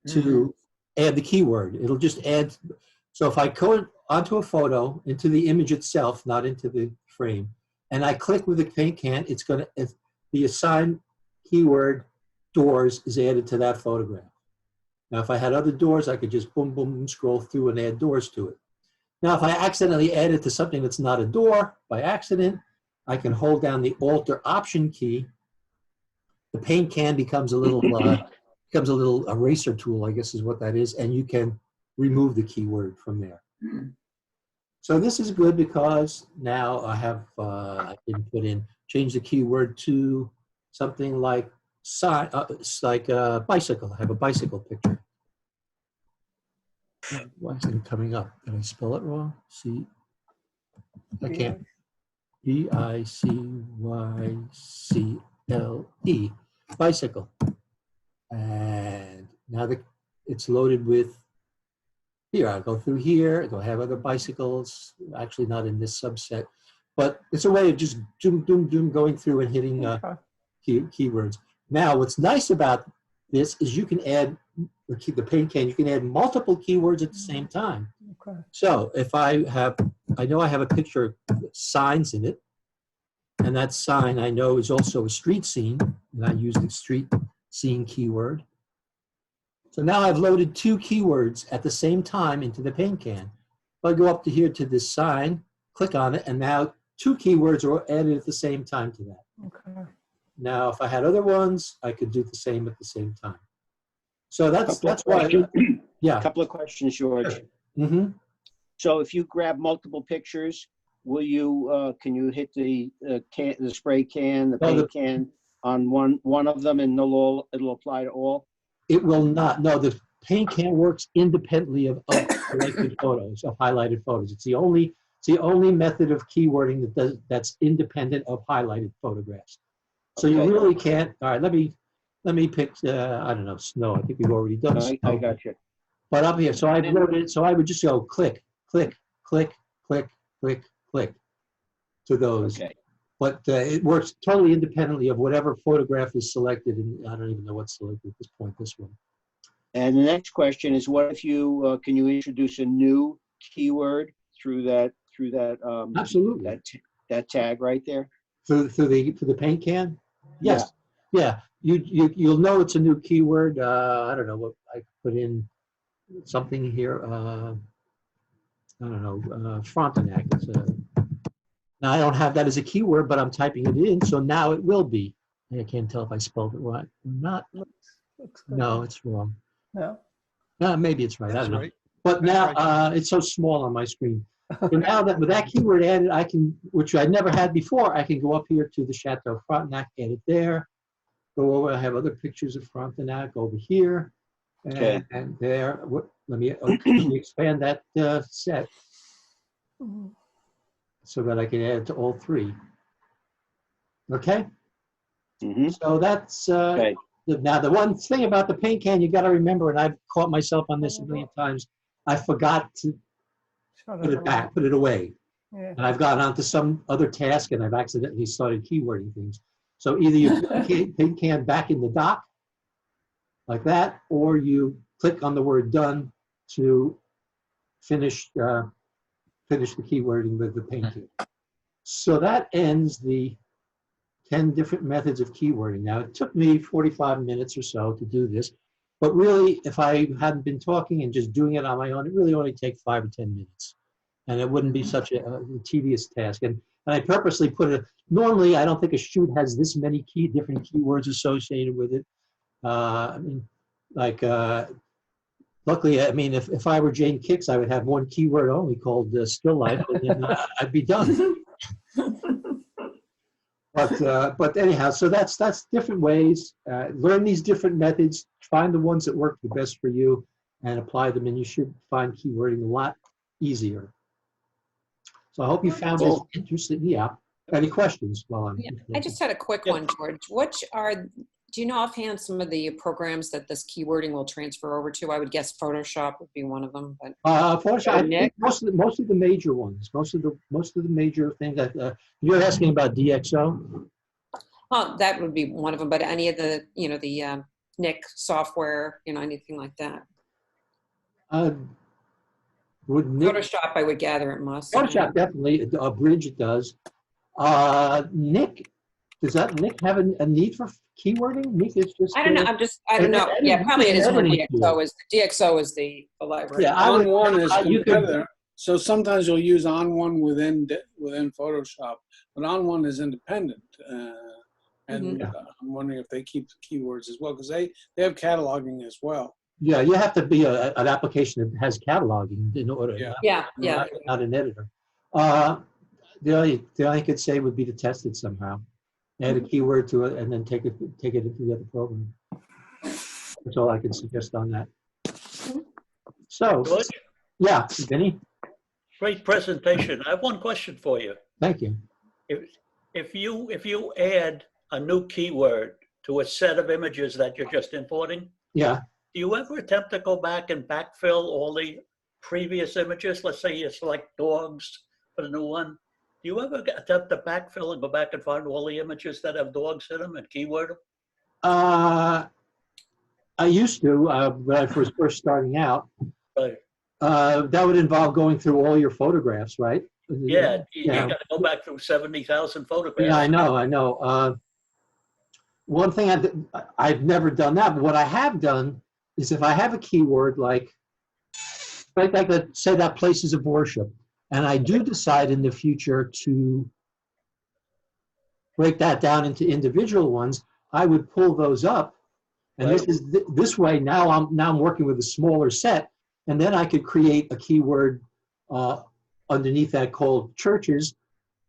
to add the keyword. It'll just add. So if I go onto a photo, into the image itself, not into the frame, and I click with the paint can, it's going to, the assigned keyword doors is added to that photograph. Now, if I had other doors, I could just boom, boom, scroll through and add doors to it. Now, if I accidentally add it to something that's not a door by accident, I can hold down the Alt or Option key. The paint can becomes a little eraser tool, I guess is what that is, and you can remove the keyword from there. So this is good because now I have I can change the keyword to something like sign, it's like a bicycle. I have a bicycle picture. Why isn't it coming up? Did I spell it wrong? See, I can't. Bicycle. Bicycle. And now it's loaded with, here, I'll go through here, I'll have other bicycles, actually not in this subset, but it's a way of just going through and hitting keywords. Now, what's nice about this is you can add, the paint can, you can add multiple keywords at the same time. Okay. So if I know I have a picture of signs in it, and that sign I know is also a street scene, and I use the street scene keyword. So now I've loaded 2 keywords at the same time into the paint can. If I go up to here to this sign, click on it, and now 2 keywords are added at the same time to that. Okay. Now, if I had other ones, I could do the same at the same time. So that's why, yeah. A couple of questions, George. Mm-hmm. So if you grab multiple pictures, will you, can you hit the spray can, the paint can on one of them, and it'll apply to all? It will not. No, the paint can works independently of selected photos, of highlighted photos. It's the only method of keywording that's independent of highlighted photographs. So Okay. you really can't. All right, let me pick. I don't know, snow. I think we've already done snow. I got you. But up here, so I've loaded. So I would just go click, click, click, click, click, click to those. Okay. But it works totally independently of whatever photograph is selected, and I don't even know what's selected at this point. This one. And the next question is, what if you can you introduce a new keyword through that Absolutely. that tag right there? Through the paint can? Yes. Yeah. You'll know it's a new keyword. I don't know what I put in something here. I don't know, Frontenac. Now I don't have that as a keyword, but I'm typing it in, so now it will be. I can't tell if I spelled it right or not. Looks good. No, it's wrong. No. Maybe it's right. I That's don't know. right. But That's now it's so small on my screen. So now that with that keyword added, I can, which I never had before, I can go up here to the Chateau Frontenac, add it there. Go over. I have other pictures of Frontenac over here, Okay. and there. Let me expand that set so that I can add it to all 3. Okay. Mm-hmm. So that's Okay. now the one thing about the paint can you got to remember, and I've caught myself on this a million times. I forgot to put it back, put it away. Yeah. And I've gotten onto some other task and I've accidentally started keywording things. So either you put the paint can back in the dock like that, or you click on the word done to finish the keywording with the paint can. So that ends the 10 different methods of keywording. Now, it took me 45 minutes or so to do this, but really, if I hadn't been talking and just doing it on my own, it really only takes 5 or 10 minutes. And it wouldn't be such a tedious task. And I purposely put it, normally I don't think a shoot has this many different keywords associated with it. I mean, like, luckily, I mean, if I were Jane Kicks, I would have one keyword only called still life, and then I'd be done. But anyhow, so that's different ways. Learn these different methods, find the ones that work the best for you, and apply them, and you should find keywording a lot easier. So I hope you found this interesting. Yeah. Any questions while I'm? Yeah, I just had a quick one, George. Do you know offhand some of the programs that this keywording will transfer over to? I would guess Photoshop would be one of them. But Photoshop, I think most of the major ones, most of the major things that you're asking about DxO. Oh, that would be one of them. But any of the the Nick software, anything like that. Would Nick, Photoshop, I would gather it must. Photoshop definitely. Bridge it does. Nick, does that Nick have a need for keywording? Nick is just. I don't know. I don't know. Yeah, probably it is one DxO is. DxO is the library. Yeah, On one is you competitor. So sometimes you'll use on one within Photoshop, but on one is independent. And I'm wondering if they keep the keywords as well, because they have cataloging as well. Yeah, you have to be an application that has cataloging in order. Yeah. Not an editor. The only thing I could say would be to test it somehow. add a keyword to it, and then take it into the other program. That's all I can suggest on that. So, George, yeah, Vinny, great presentation. I have one question for you. thank you. If you add a new keyword to a set of images that you're just importing, Yeah. do you ever attempt to go back and backfill all the previous images? Let's say you select dogs for the new one. Do you ever attempt to backfill and go back and find all the images that have dogs in them and keyword them? I used to when I was first starting out. Right. That would involve going through all your photographs, right? Yeah, you got to go back through 70,000 photographs. Yeah, I know. One thing I've never done that, but what I have done is if I have a keyword like say that places of worship, and I do decide in the future to break that down into individual ones, I would pull those up, and Right. this way now I'm working with a smaller set, and then I could create a keyword underneath that called churches,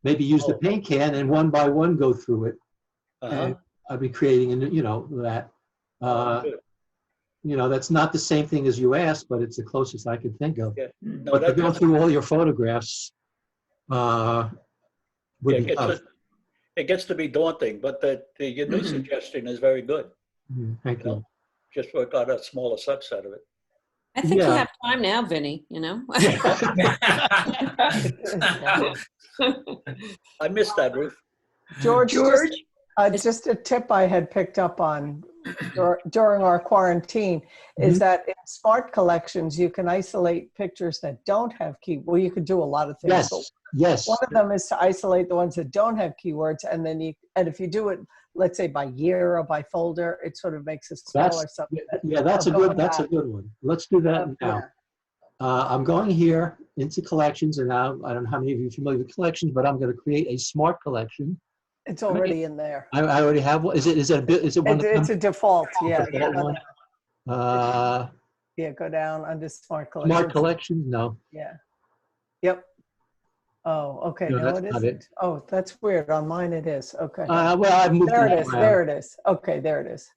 maybe use the paint can and one by one go through it. And I'd be creating, that. That's not the same thing as you asked, but it's the closest I could think of. Yeah. No, But to go through all your photographs would be tough. it gets to be daunting, but your new suggestion is very good. Thank you. Just work out a smaller subset of it. I think you have time now, Vinny, I missed that, Ruth. George, just a tip I had picked up on during our quarantine is that in smart collections, you can isolate pictures that don't have well, you could do a lot of things. Yes. One of them is to isolate the ones that don't have keywords, and then if you do it, let's say by year or by folder, it sort of makes a smaller subset. That's a good one. Let's do that now. I'm going here into collections, and now I don't know how many of you are familiar with collections, but I'm going to create a smart collection. It's already in there. I already have one. Is it one? It's a default. Yeah. Default one. Go down under smart collections. Smart collections? No. Yeah. Yep. Oh, okay. No, No, that's it not isn't. Oh, that's weird. On mine, it is. Okay. Well, I've moved there it it is. around. There it is. Okay, there it is.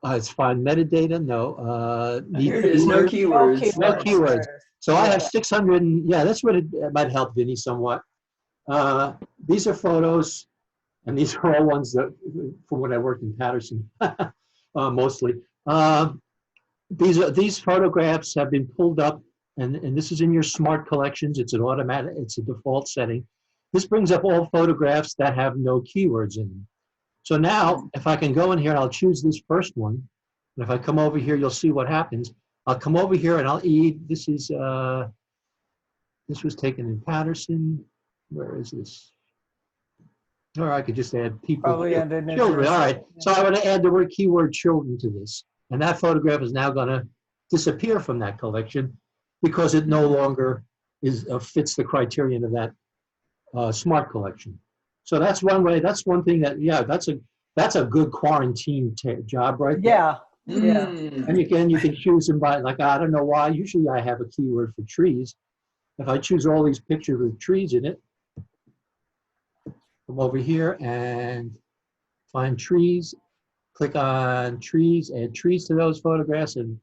It's fine. Metadata? No. Here it is. No keywords. No keywords. So I have 600. That's what it might help Vinny somewhat. These are photos, and these are all ones that from when I worked in Patterson, mostly. These photographs have been pulled up, and this is in your smart collections. It's a default setting. This brings up all photographs that have no keywords in them. So now, if I can go in here, I'll choose this first one. And if I come over here, you'll see what happens. I'll come over here and this was taken in Patterson. Where is this? Or I could just add people. Probably under children. All right. So I want to add the word keyword children to this. And that photograph is now going to disappear from that collection because it no longer fits the criterion of that smart collection. So that's one way. That's one thing that's a good quarantine job right there. Yeah. And you can choose them by, like, I don't know why. Usually I have a keyword for trees. If I choose all these pictures with trees in it, come over here and find trees, click on trees, add trees to those photographs, and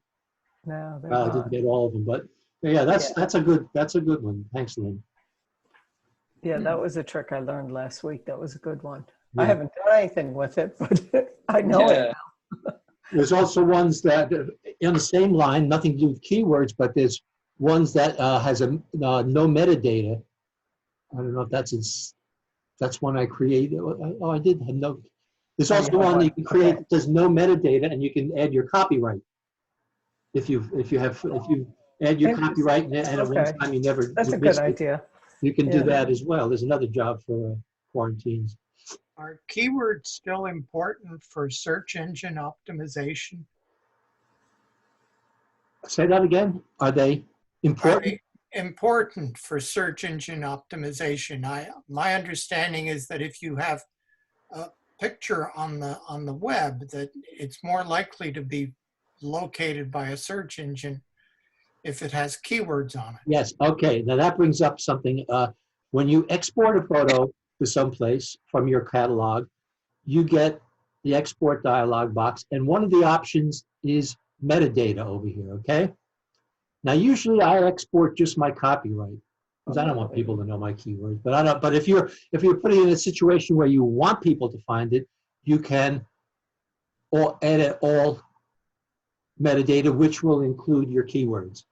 I didn't get all of them, but that's a good one. Thanks, Lynn. Yeah, that was a trick I learned last week. That was a good one. Yeah. I haven't done anything with it, but I know it now. There's also ones that on the same line, nothing to do with keywords, but there's ones that has no metadata. I don't know if that's one I created. Oh, I did have no. There's also one that you can create that does no metadata, and you can add your copyright. If you add your copyright and at one time you never. That's a good idea. You can do that as well. There's another job for quarantines. Are keywords still important for search engine optimization? Say that again. Are they important? Are they important for search engine optimization? My understanding is that if you have a picture on the web, that it's more likely to be located by a search engine if it has keywords on it. Yes. Okay. Now that brings up something. When you export a photo to someplace from your catalog, you get the export dialog box, and one of the options is metadata over here, okay? Now, usually I export just my copyright, because I don't want people to know my keywords. But I don't. But if you're putting it in a situation where you want people to find it, you can edit all metadata, which will include your keywords.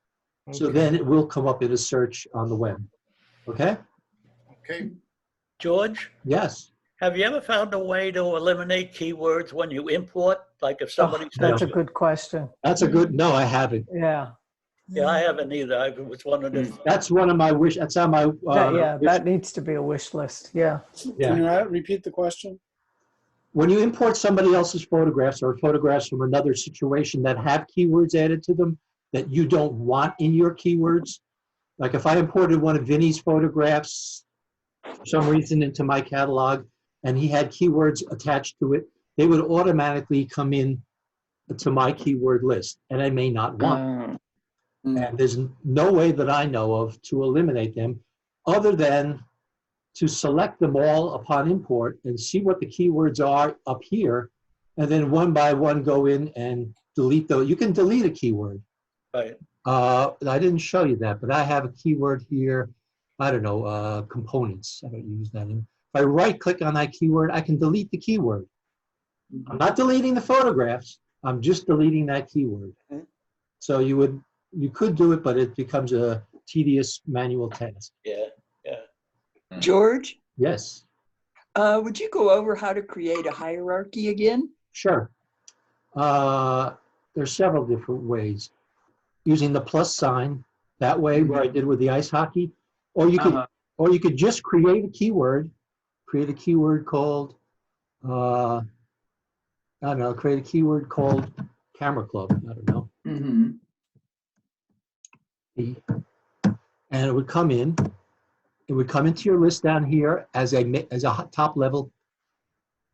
So then it will come up in a search on the web. Okay? Okay. George, Yes. have you ever found a way to eliminate keywords when you import? Like if somebody That's says, a good question. That's a good, no, I haven't. Yeah. yeah, I haven't either. I was wondering if, That's one of my wish, that's on my, That needs to be a wish list. Yeah. Can you repeat the question? when you import somebody else's photographs or photographs from another situation that have keywords added to them that you don't want in your keywords, like if I imported one of Vinny's photographs for some reason into my catalog and he had keywords attached to it, they would automatically come in to my keyword list, and I may not want. And there's no way that I know of to eliminate them other than to select them all upon import and see what the keywords are up here, and then one by one go in and delete those. You can delete a keyword. right. I didn't show you that, but I have a keyword here. I don't know, components. I don't use that. If I right click on that keyword, I can delete the keyword. I'm not deleting the photographs. I'm just deleting that keyword. So you could do it, but it becomes a tedious manual task. Yeah, yeah. George, Yes, would you go over how to create a hierarchy again? sure. There's several different ways. Using the plus sign, that way, where I did with the ice hockey, or you could just create a keyword called, I don't know, create a keyword called camera club. I don't know. And it would come in. It would come into your list down here as a top level.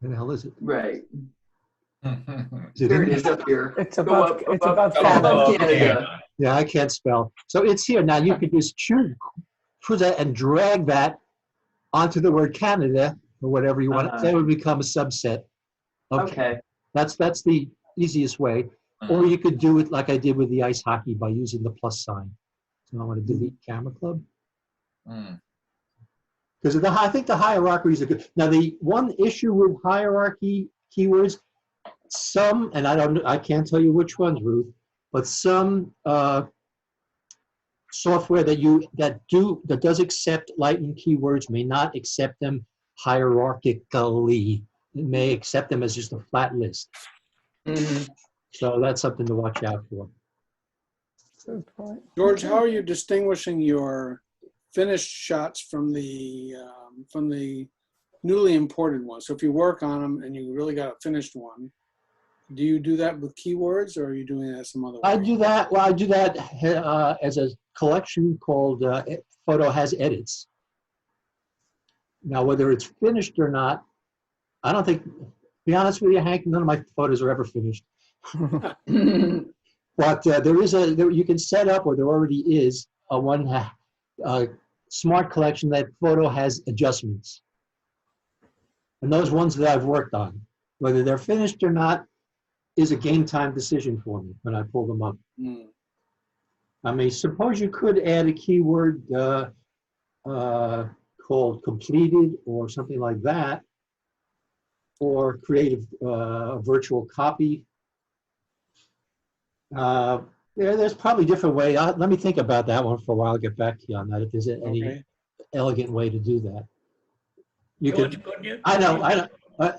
Where the hell is it? Right. Is it There in it is up here. It's Go above, up, it's up, above up, Canada. above Canada. Yeah, I can't spell. So it's here. Now you could just choose that and drag that onto the word Canada or whatever you want. That would become a subset. Okay. That's the easiest way. Or you could do it like I did with the ice hockey by using the plus sign. So I want to delete camera club. Because I think the hierarchies are good. Now the one issue with hierarchy keywords, some, and I can't tell you which ones, Ruth, but some software that does accept Lightroom keywords may not accept them hierarchically. It may accept them as just a flat list. So that's something to watch out for. Good point. George, how are you distinguishing your finished shots from the newly imported ones? So if you work on them and you really got a finished one, do you do that with keywords, or are you doing that some other way? I do that. Well, I do that as a collection called Photo Has Edits. Now, whether it's finished or not, I don't think. To be honest with you, Hank, none of my photos are ever finished. But you can set up, or there already is a smart collection that Photo Has adjustments, and those ones that I've worked on, whether they're finished or not, is a game time decision for me when I pull them up. I mean, suppose you could add a keyword called completed or something like that, or create a virtual copy. There's probably different ways. Let me think about that one for a while. I'll get back to you on that if there's any elegant way to do that. You could. I know.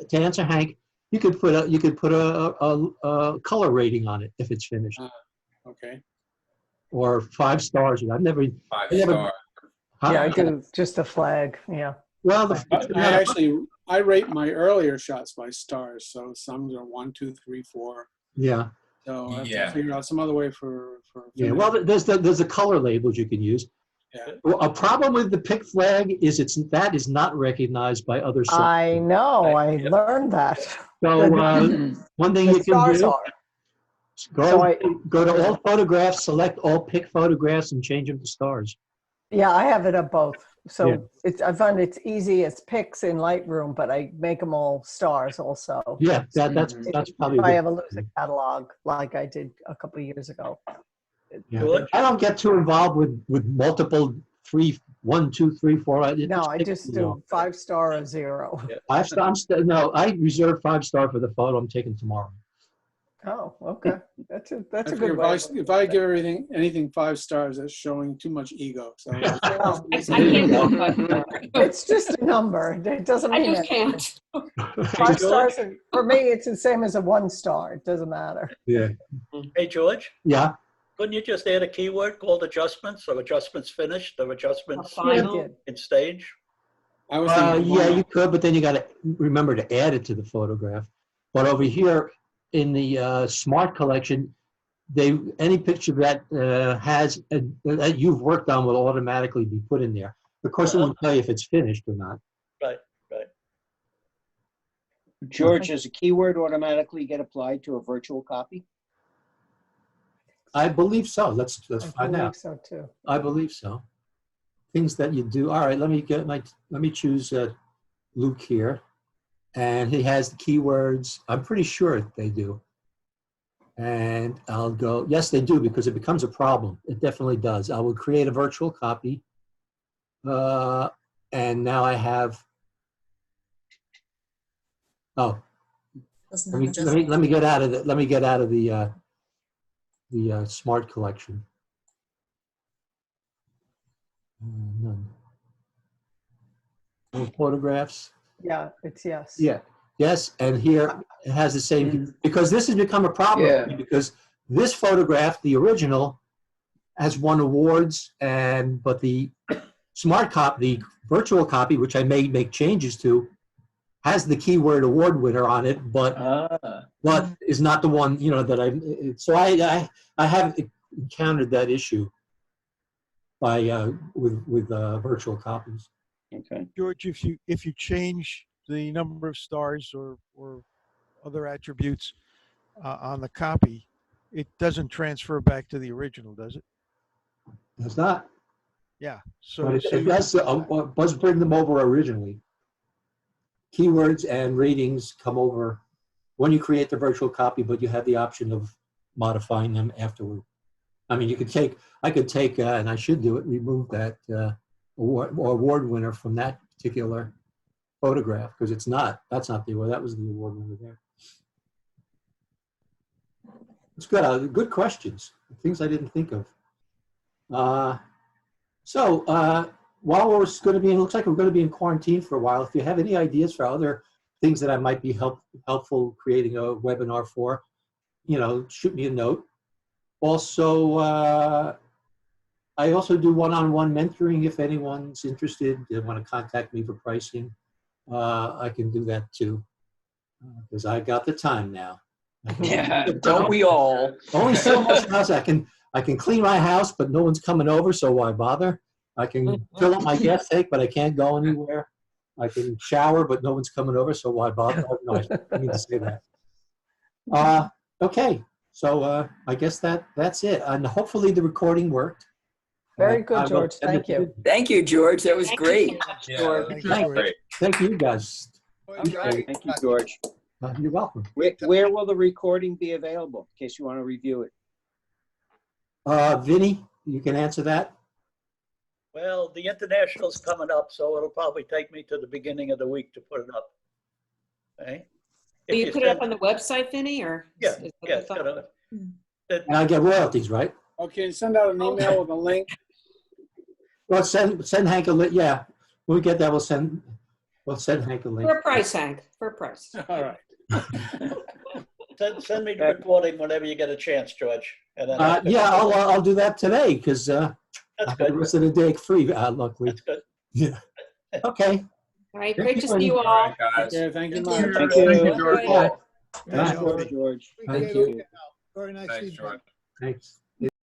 To answer Hank, you could put a color rating on it if it's finished. Okay. Or 5 stars. I've never. 5 star. Yeah, I do just a flag. Yeah. Well, I rate my earlier shots by stars. So some are 1, 2, 3, 4. Yeah. So I have to figure out some other way for yeah. Well, there's the color labels you can use. Yeah. Well, a problem with the pick flag is that is not recognized by other software. I know. I learned that. So one thing you can do. Go to all photographs, select all pick photographs, and change them to stars. Yeah, I have it of both. So Yeah. I find it's easy as picks in Lightroom, but I make them all stars also. Yeah, that's probably If I good. ever lose a catalog like I did a couple of years ago. Yeah. George? I don't get too involved with multiple 1, 2, 3, 4. No, I just do 5-star or 0. No, I reserve 5-star for the photo I'm taking tomorrow. Oh, okay. That's a I good figure way. if I give anything 5 stars, that's showing too much ego. So No, I can't go 5-star. it's just a number. It doesn't I mean just anything. can't. 5 stars, for me, it's the same as a 1-star. It doesn't matter. Yeah. Hey, George, Yeah. couldn't you just add a keyword called adjustments or adjustments finished or adjustments Final. in stage? I was thinking Yeah, you could, but then you got to remember to add it to the photograph. But over here in the Smart collection, any picture that that you've worked on will automatically be put in there. Of course, it won't tell you if it's finished or not. Right, right. George, does a keyword automatically get applied to a virtual copy? I believe so. Let's find I out. believe so too. I believe so. Things that you do. All right, let me choose Luke here, and he has the keywords. I'm pretty sure they do. And I'll go, yes, they do, because it becomes a problem. It definitely does. I will create a virtual copy. And now I have, let me get out of the, the Smart collection. None. No photographs. Yeah, it's yes. Yeah. Yes, and here it has the same, because this has become a problem for me, because this photograph, the original, has won awards, but the Smart copy, the virtual copy, which I may make changes to, has the keyword award winner on it, but is not the one, that I haven't encountered that issue by with virtual copies. Okay. George, if you change the number of stars or other attributes on the copy, it doesn't transfer back to the original, does it? It's not. Yeah. So, But it does bring them over originally. Keywords and ratings come over when you create the virtual copy, but you have the option of modifying them afterward. I mean, I could take, and I should do it, remove that award winner from that particular photograph, because that's not the award, that was the award winner there. It's good, good questions, things I didn't think of. While we're going to be, it looks like we're going to be in quarantine for a while. If you have any ideas for other things that I might be helpful creating a webinar for, shoot me a note. Also, I also do one-on-one mentoring. If anyone's interested, they want to contact me for pricing, I can do that too, because I got the time now. Yeah, don't we all? Only so much house I can clean my house, but no one's coming over, so why bother? I can fill up my gas tank, but I can't go anywhere. I can shower, but no one's coming over, so why bother? No, I didn't mean to say that. Okay, so I guess that's it. And hopefully the recording worked. Very good, George. Thank you. Thank you, George. That was great. Thank you, guys. Okay. Thank you, George. You're welcome. Where will the recording be available, in case you want to review it? Vinny, you can answer that. Well, the international's coming up, so it'll probably take me to the beginning of the week to put it up. Okay. Will you put it up on the website, Vinny, or? Yeah, is And I get royalties, right? Okay, send out an email with a link. Well, send Hank a link. Yeah, when we get that, we'll send Hank a link. For a price, Hank, for a price. All right. Send me the recording whenever you get a chance, George. And then yeah, I'll do that today, because I have the rest of the day free, luckily. That's good. Yeah. Okay. All right, great to see you all. Okay, thank you much. Thank you. Thank you, George. Bye. Nice work, George. Thank you. Very nice feedback. Thanks.